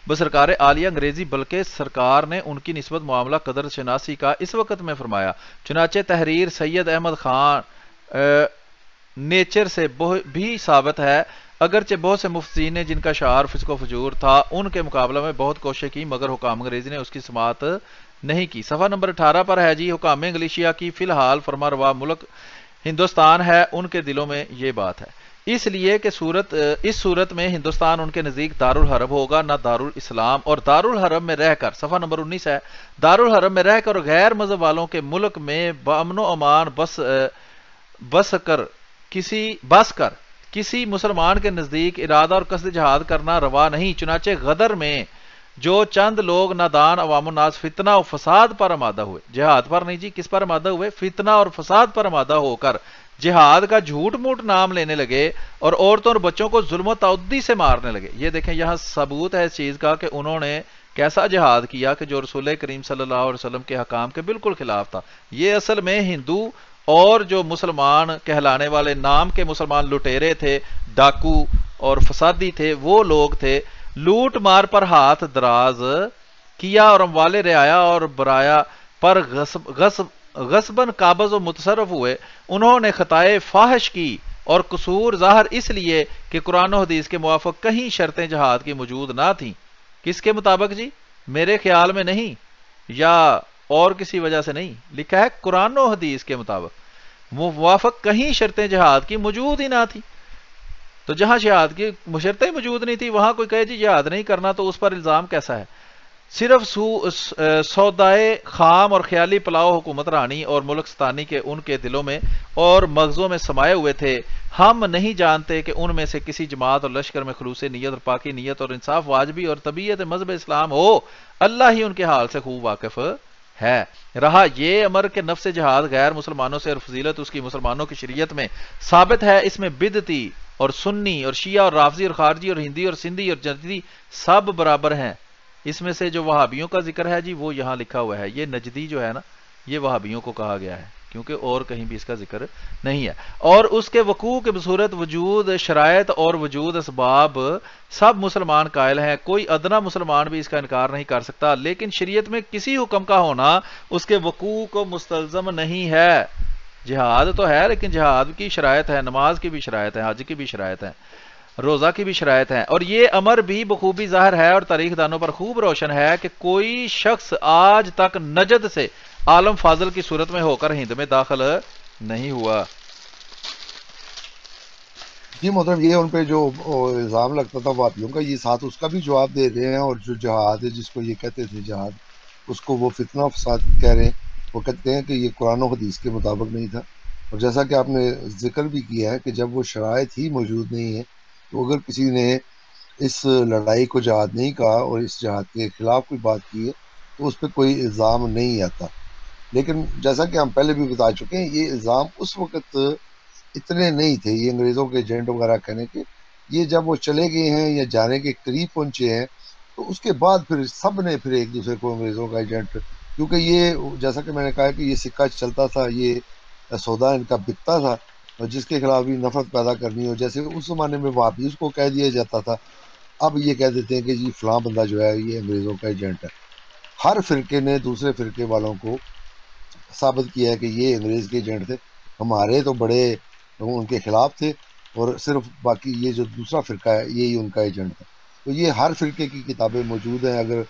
بسرکار عالیہ انگریزی، بلکہ سرکار نے ان کی نسبت معاملہ قدر شناسی کا اس وقت میں فرمایا۔ چنانچہ تحریر سید احمد خان نیچر سے بھی ثابت ہے، اگرچہ بہت سے مفسرین نے جن کا شعار فسق و فجور تھا ان کے مقابلہ میں بہت کوششیں کی، مگر حکام انگریزی نے اس کی سماعت نہیں کی۔ صفحہ نمبر 18 پر ہے جی، حکام انگلیشیا کی فی الحال فرما روا ملک ہندوستان ہے، ان کے دلوں میں یہ بات ہے، اس لیے کہ اس صورت میں ہندوستان ان کے نزدیک دارالحرب ہوگا، نہ دارالاسلام، اور دارالحرب میں رہ کر، صفحہ نمبر 19 ہے، دارالحرب میں رہ کر اور غیر مذہب والوں کے ملک میں بامن و امان بس کر کسی مسلمان کے نزدیک ارادہ اور قصد جہاد کرنا روا نہیں۔ چنانچہ غدر میں جو چند لوگ نادان عوام الناس فتنہ و فساد پر آمادہ ہوئے، جہاد پر نہیں جی، کس پر آمادہ ہوئے؟ فتنہ اور فساد پر آمادہ ہو کر جہاد کا جھوٹ موٹ نام لینے لگے اور عورتوں اور بچوں کو ظلم و تعدی سے مارنے لگے۔ یہ دیکھیں یہاں ثبوت ہے اس چیز کا کہ انہوں نے کیسا جہاد کیا کہ جو رسول کریم صلی اللہ علیہ وسلم کے حکام کے بالکل خلاف تھا۔ یہ اصل میں ہندو اور جو مسلمان کہلانے والے نام کے مسلمان لٹیرے تھے، ڈاکو اور فسادی تھے، وہ لوگ تھے۔ لوٹ مار پر ہاتھ دراز کیا اور اموال رعایا اور برایا پر غصباً قابض و متصرف ہوئے۔ انہوں نے خطائے فاحش کی اور قصور ظاہر اس لیے کہ قرآن و حدیث کے موافق کہیں شرطیں جہاد کی موجود نہ تھیں۔ کس کے مطابق جی؟ میرے خیال میں نہیں، یا اور کسی وجہ سے نہیں، لکھا ہے قرآن و حدیث کے مطابق موافق کہیں شرطیں جہاد کی موجود ہی نہ تھی۔ تو جہاں جہاد کی شرطیں موجود نہیں تھی وہاں کوئی کہے جی جہاد نہیں کرنا، تو اس پر الزام کیسا ہے؟ صرف سودائے خام اور خیالی پلاؤ حکومت رانی اور ملک ستانی کے ان کے دلوں میں اور مغزوں میں سمائے ہوئے تھے۔ ہم نہیں جانتے کہ ان میں سے کسی جماعت اور لشکر میں خلوص نیت اور پاکی نیت اور انصاف واجبی اور طبیعت مذہب اسلام ہو۔ اللہ ہی ان کے حال سے خوب واقف ہے۔ رہا یہ امر کہ نفس جہاد غیر مسلمانوں سے اور فضیلت اس کی مسلمانوں کی شریعت میں ثابت ہے، اس میں بدعتی اور سنی اور شیعہ اور رافضی اور خارجی اور ہندی اور سندھی اور جدیدی سب برابر ہیں۔ اس میں سے جو وہابیوں کا ذکر ہے جی وہ یہاں لکھا ہوا ہے، یہ نجدی جو ہے نا یہ وہابیوں کو کہا گیا ہے، کیونکہ اور کہیں بھی اس کا ذکر نہیں ہے۔ اور اس کے وقوع کے بصورت وجود شرائط اور وجود اسباب سب مسلمان قائل ہیں، کوئی ادنا مسلمان بھی اس کا انکار نہیں کر سکتا، لیکن شریعت میں کسی حکم کا ہونا اس کے وقوع کو مستلزم نہیں ہے۔ جہاد تو ہے لیکن جہاد کی شرائط ہے، نماز کی بھی شرائط ہے، حج کی بھی شرائط ہے، روزہ کی بھی شرائط ہیں، اور یہ امر بھی بخوبی ظاہر ہے اور تاریخ دانوں پر خوب روشن ہے کہ کوئی شخص آج تک نجد سے عالم فاضل کی صورت میں ہو کر ہند میں داخل نہیں ہوا۔ جی محترم، یہ ان پہ جو الزام لگتا تھا وہابیوں کا، یہ ساتھ اس کا بھی جواب دے رہے ہیں، اور جو جہاد ہے جس کو یہ کہتے تھے جہاد، اس کو وہ فتنہ فساد کہہ رہے ہیں۔ وہ کہتے ہیں کہ یہ قرآن و حدیث کے مطابق نہیں تھا، اور جیسا کہ آپ نے ذکر بھی کیا ہے کہ جب وہ شرائط ہی موجود نہیں ہے تو اگر کسی نے اس لڑائی کو جہاد نہیں کہا اور اس جہاد کے خلاف کوئی بات کی ہے تو اس پہ کوئی الزام نہیں آتا۔ لیکن جیسا کہ ہم پہلے بھی بتا چکے ہیں، یہ الزام اس وقت اتنے نہیں تھے، یہ انگریزوں کے ایجنٹ وغیرہ کہنے کے۔ یہ جب وہ چلے گئے ہیں یا جانے کے قریب پہنچے ہیں تو اس کے بعد پھر سب نے پھر ایک دوسرے کو انگریزوں کا ایجنٹ، کیونکہ یہ جیسا کہ میں نے کہا کہ یہ سکہ چلتا تھا، یہ سودا ان کا بکتا تھا، اور جس کے خلاف بھی نفرت پیدا کرنی ہو، جیسے اس زمانے میں وہابیز کو کہہ دیا جاتا تھا، اب یہ کہہ دیتے ہیں کہ جی فلاں بندہ جو ہے یہ انگریزوں کا ایجنٹ ہے۔ ہر فرقے نے دوسرے فرقے والوں کو ثابت کیا ہے کہ یہ انگریز کے ایجنٹ تھے، ہمارے تو بڑے ان کے خلاف تھے، اور صرف باقی یہ جو دوسرا فرقہ ہے یہی ان کا ایجنٹ تھا۔ تو یہ ہر فرقے کی کتابیں موجود ہیں، اگر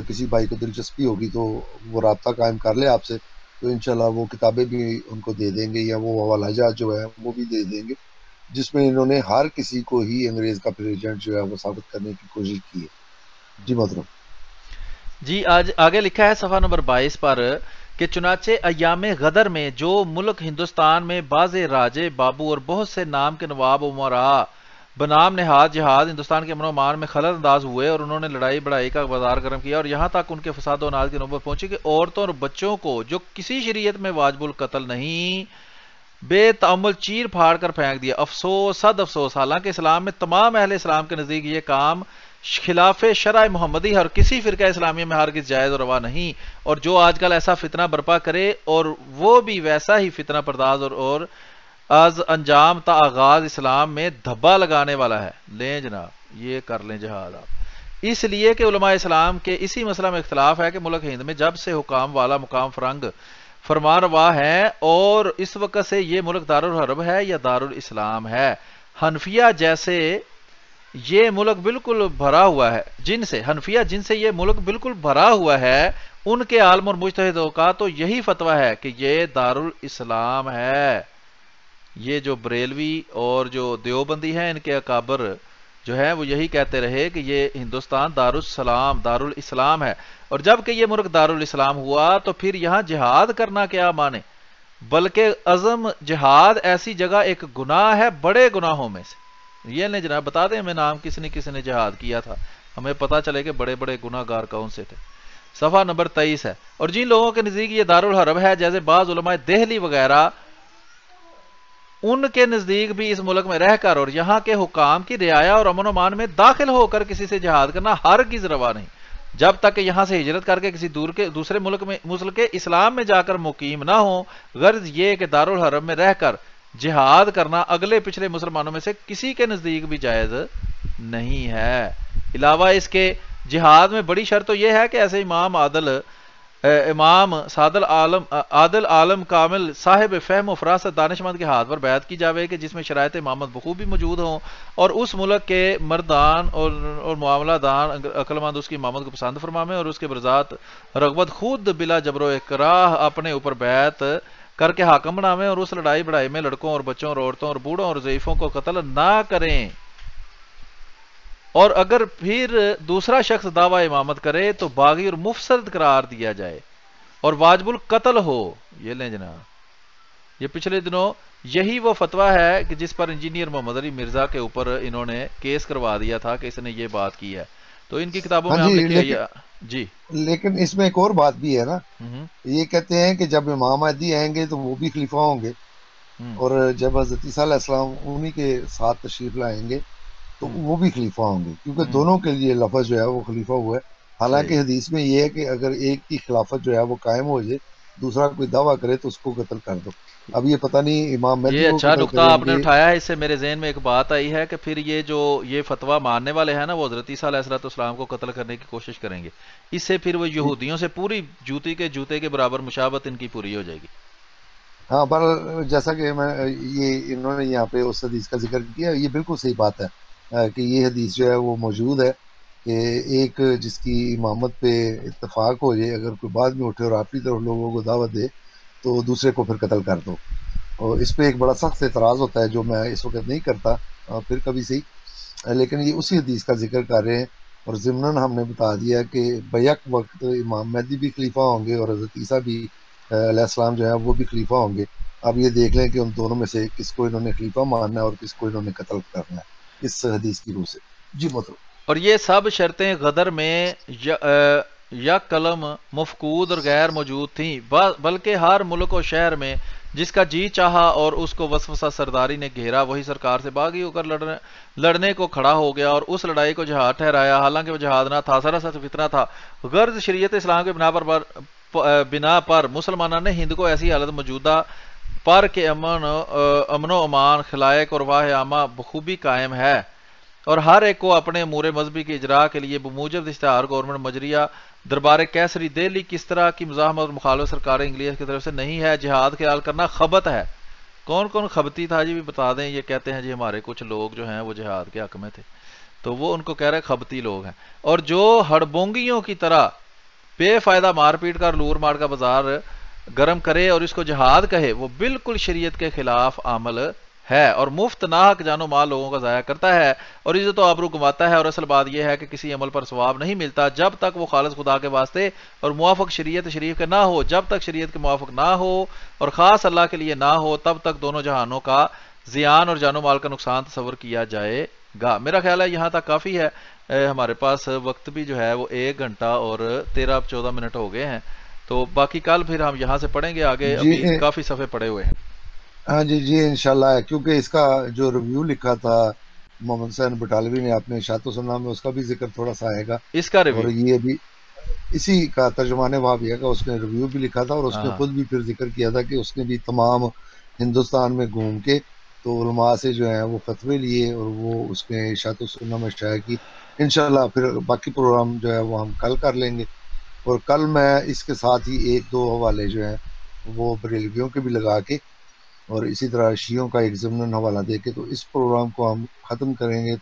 کسی بھائی کو دلچسپی ہوگی تو وہ رابطہ قائم کر لے آپ سے، تو انشاءاللہ وہ کتابیں بھی ان کو دے دیں گے، یا وہ حوالہ جات جو ہے وہ بھی دے دیں گے، جس میں انہوں نے ہر کسی کو ہی انگریز کا پھر ایجنٹ جو ہے وہ ثابت کرنے کی کوشش کی ہے۔ جی محترم۔ جی آج آگے لکھا ہے صفحہ نمبر 22 پر کہ چنانچہ ایام غدر میں جو ملک ہندوستان میں بعض راجے بابو اور بہت سے نام کے نواب امراء بنام نہاد جہاد ہندوستان کے امن و امان میں خلل انداز ہوئے، اور انہوں نے لڑائی بڑائی کا بازار گرم کیا، اور یہاں تک ان کے فساد و اناج کی نوبت پہنچی کہ عورتوں اور بچوں کو جو کسی شریعت میں واجب القتل نہیں بے تعمل چیر پھاڑ کر پھینک دیا۔ افسوس صد افسوس، حالانکہ اسلام میں تمام اہل اسلام کے نزدیک یہ کام خلاف شرع محمدی ہے اور کسی فرقہ اسلامیہ میں ہرگز جائز اور روا نہیں، اور جو آج کل ایسا فتنہ برپا کرے اور وہ بھی ویسا ہی فتنہ پرداز اور از انجام تا آغاز اسلام میں دھبا لگانے والا ہے، لیں جناب یہ کر لیں جہاد آپ۔ اس لیے کہ علماء اسلام کے اسی مسئلہ میں اختلاف ہے کہ ملک ہند میں جب سے حکام والا مقام فرنگ فرمان روا ہے اور اس وقت سے یہ ملک دارالحرب ہے یا دارالاسلام ہے۔ حنفیہ جیسے یہ ملک بالکل بھرا ہوا ہے حنفیہ جن سے یہ ملک بالکل بھرا ہوا ہے، ان کے عالم اور مجتہدوں کا تو یہی فتویٰ ہے کہ یہ دارالاسلام ہے۔ یہ جو بریلوی اور جو دیوبندی ہیں ان کے اکابر جو ہے وہ یہی کہتے رہے کہ یہ ہندوستان دارالاسلام ہے، اور جب کہ یہ ملک دارالاسلام ہوا تو پھر یہاں جہاد کرنا کیا مانے، بلکہ عزم جہاد ایسی جگہ ایک گناہ ہے بڑے گناہوں میں سے۔ یہ نہیں جناب بتا دیں ہمیں نام کس نے جہاد کیا تھا، ہمیں پتہ چلے کہ بڑے بڑے گناہ گار کون سے تھے۔ صفحہ نمبر 23 ہے۔ اور جن لوگوں کے نزدیک یہ دارالحرب ہے، جیسے بعض علماء دہلی وغیرہ، ان کے نزدیک بھی اس ملک میں رہ کر اور یہاں کے حکام کی رعایا اور امن و امان میں داخل ہو کر کسی سے جہاد کرنا ہرگز روا نہیں، جب تک کہ یہاں سے ہجرت کر کے کسی دوسرے ملک اسلام میں جا کر مقیم نہ ہو۔ غرض یہ کہ دارالحرب میں رہ کر جہاد کرنا اگلے پچھلے مسلمانوں میں سے کسی کے نزدیک بھی جائز نہیں ہے۔ علاوہ اس کے جہاد میں بڑی شرط تو یہ ہے کہ ایسے امام عادل عالم کامل صاحب فہم و فراست دانشمند کے ہاتھ پر بیعت کی جاوے کہ جس میں شرائط امامت بخوبی موجود ہوں، اور اس ملک کے مردان اور معاملہ دان عقل مند اس کی امامت کو پسند فرمائیں اور اس کے برذات رغبت خود بلا جبر و اکراہ اپنے اوپر بیعت کر کے حاکم بناویں، اور اس لڑائی بڑائی میں لڑکوں اور بچوں اور عورتوں اور بوڑھوں اور ضعیفوں کو قتل نہ کریں، اور اگر پھر دوسرا شخص دعویٰ امامت کرے تو باغی اور مفسد قرار دیا جائے اور واجب القتل ہو۔ یہ لیں جناب، یہ پچھلے دنوں یہی وہ فتویٰ ہے کہ جس پر انجینئر محمد علی مرزا کے اوپر انہوں نے کیس کروا دیا تھا کہ اس نے یہ بات کی ہے، تو ان کی کتابوں ہاں میں جی، ہم لکھے جی لیکن اس میں ایک اور بات بھی ہے نا، یہ کہتے ہیں کہ جب امام مہدی آئیں گے تو وہ بھی خلیفہ ہوں گے، اور جب حضرت عیسیٰ علیہ السلام انہی کے ساتھ تشریف لائیں گے تو وہ بھی خلیفہ ہوں گے، کیونکہ دونوں کے لیے لفظ جو ہے وہ خلیفہ ہوا ہے۔ حالانکہ حدیث میں یہ ہے کہ اگر ایک کی خلافت جو ہے وہ قائم ہو جائے، دوسرا کوئی دعویٰ کرے تو اس کو قتل کر دو۔ اب یہ پتہ نہیں امام مہدی یہ کو اچھا قتل نقطہ کریں آپ نے گے۔ اٹھایا ہے، اس سے میرے ذہن میں ایک بات آئی ہے کہ پھر یہ فتویٰ ماننے والے ہیں نا، وہ حضرت عیسیٰ علیہ السلام کو قتل کرنے کی کوشش کریں گے، اس سے پھر وہ یہودیوں سے پوری جوتے کے برابر مشابہت ان کی پوری ہو جائے گی۔ ہاں، پر جیسا کہ انہوں نے یہاں پہ اس حدیث کا ذکر کیا، یہ بالکل صحیح بات ہے کہ یہ حدیث جو ہے وہ موجود ہے کہ ایک جس کی امامت پہ اتفاق ہو جائے، اگر کوئی بعد میں اٹھے اور اپنی طرف لوگوں کو دعوت دے تو دوسرے کو پھر قتل کر دو، اور اس پہ ایک بڑا سخت اعتراض ہوتا ہے جو میں اس وقت نہیں کرتا، پھر کبھی صحیح، لیکن یہ اسی حدیث کا ذکر کر رہے ہیں، اور ضمناً ہم نے بتا دیا کہ بیک وقت امام مہدی بھی خلیفہ ہوں گے اور حضرت عیسیٰ بھی علیہ السلام جو ہے وہ بھی خلیفہ ہوں گے۔ اب یہ دیکھ لیں کہ ان دونوں میں سے کس کو انہوں نے خلیفہ ماننا ہے اور کس کو انہوں نے قتل کرنا ہے اس حدیث کی روح سے۔ جی مطلب، اور یہ سب شرطیں غدر میں یا قلم مفقود اور غیر موجود تھیں، بلکہ ہر ملک و شہر میں جس کا جی چاہا اور اس کو وسوسہ سرداری نے گھیرا وہی سرکار سے باغی ہو کر لڑنے کو کھڑا ہو گیا اور اس لڑائی کو جہاد ٹھہرایا، حالانکہ وہ جہاد نہ تھا، سراسر فتنہ تھا۔ غرض شریعت اسلام کے بنا پر مسلمانوں نے ہند کو ایسی حالت موجودہ پر کہ امن و امان خلائق اور واہ عامہ بخوبی قائم ہے، اور ہر ایک کو اپنے امور مذہبی کے اجراء کے لیے بموجب اشتہار گورنمنٹ مجریہ دربار کیسری دہلی کس طرح کی مزاحمت اور مخالف سرکار انگلیس کی طرف سے نہیں ہے۔ جہاد خیال کرنا خبت ہے۔ کون کون خبتی تھا جی بھی بتا دیں، یہ کہتے ہیں جی ہمارے کچھ لوگ جو ہیں وہ جہاد کے حق میں تھے، تو وہ ان کو کہہ رہے خبتی لوگ ہیں، اور جو ہڑبونگیوں کی طرح بے فائدہ مار پیٹ کر لور مار کا بازار گرم کرے اور اس کو جہاد کہے، وہ بالکل شریعت کے خلاف عمل ہے اور مفت ناحق جان و مال لوگوں کا ضائع کرتا ہے اور عزت و آبرو گنواتا ہے، اور اصل بات یہ ہے کہ کسی عمل پر ثواب نہیں ملتا جب تک وہ خالص خدا کے واسطے اور موافق شریعت شریف کے نہ ہو۔ جب تک شریعت کے موافق نہ ہو اور خاص اللہ کے لیے نہ ہو تب تک دونوں جہانوں کا زیان اور جان و مال کا نقصان تصور کیا جائے گا۔ میرا خیال ہے یہاں تک کافی ہے، ہمارے پاس وقت بھی جو ہے وہ 1 گھنٹہ اور 13-14 منٹ ہو گئے ہیں، تو باقی کل پھر ہم یہاں سے پڑھیں گے آگے، ابھی کافی صفحے پڑے ہوئے ہیں۔ ہاں جی انشاءاللہ، کیونکہ اس کا جو ریویو لکھا تھا محمد حسین بٹالوی نے اپنے اشاعت و سنہ میں، اس کا بھی ذکر تھوڑا سا آئے گا، اس کا ریویو، اور یہ بھی اسی کا ترجمان وہابیہ کا اس نے ریویو بھی لکھا تھا، اور اس نے خود بھی پھر ذکر کیا تھا کہ اس نے بھی تمام ہندوستان میں گھوم کے تو علماء سے جو ہیں وہ فتوے لیے اور وہ اس نے اشاعت و سنہ میں شائع کی۔ انشاءاللہ پھر باقی پروگرام جو ہے وہ ہم کل کر لیں گے، اور کل میں اس کے ساتھ ہی 1-2 حوالے جو ہیں وہ بریلویوں کے بھی لگا کے اور اسی طرح شیعوں کا ایک ضمن حوالہ دے کے تو اس پروگرام کو ہم ختم کریں گے۔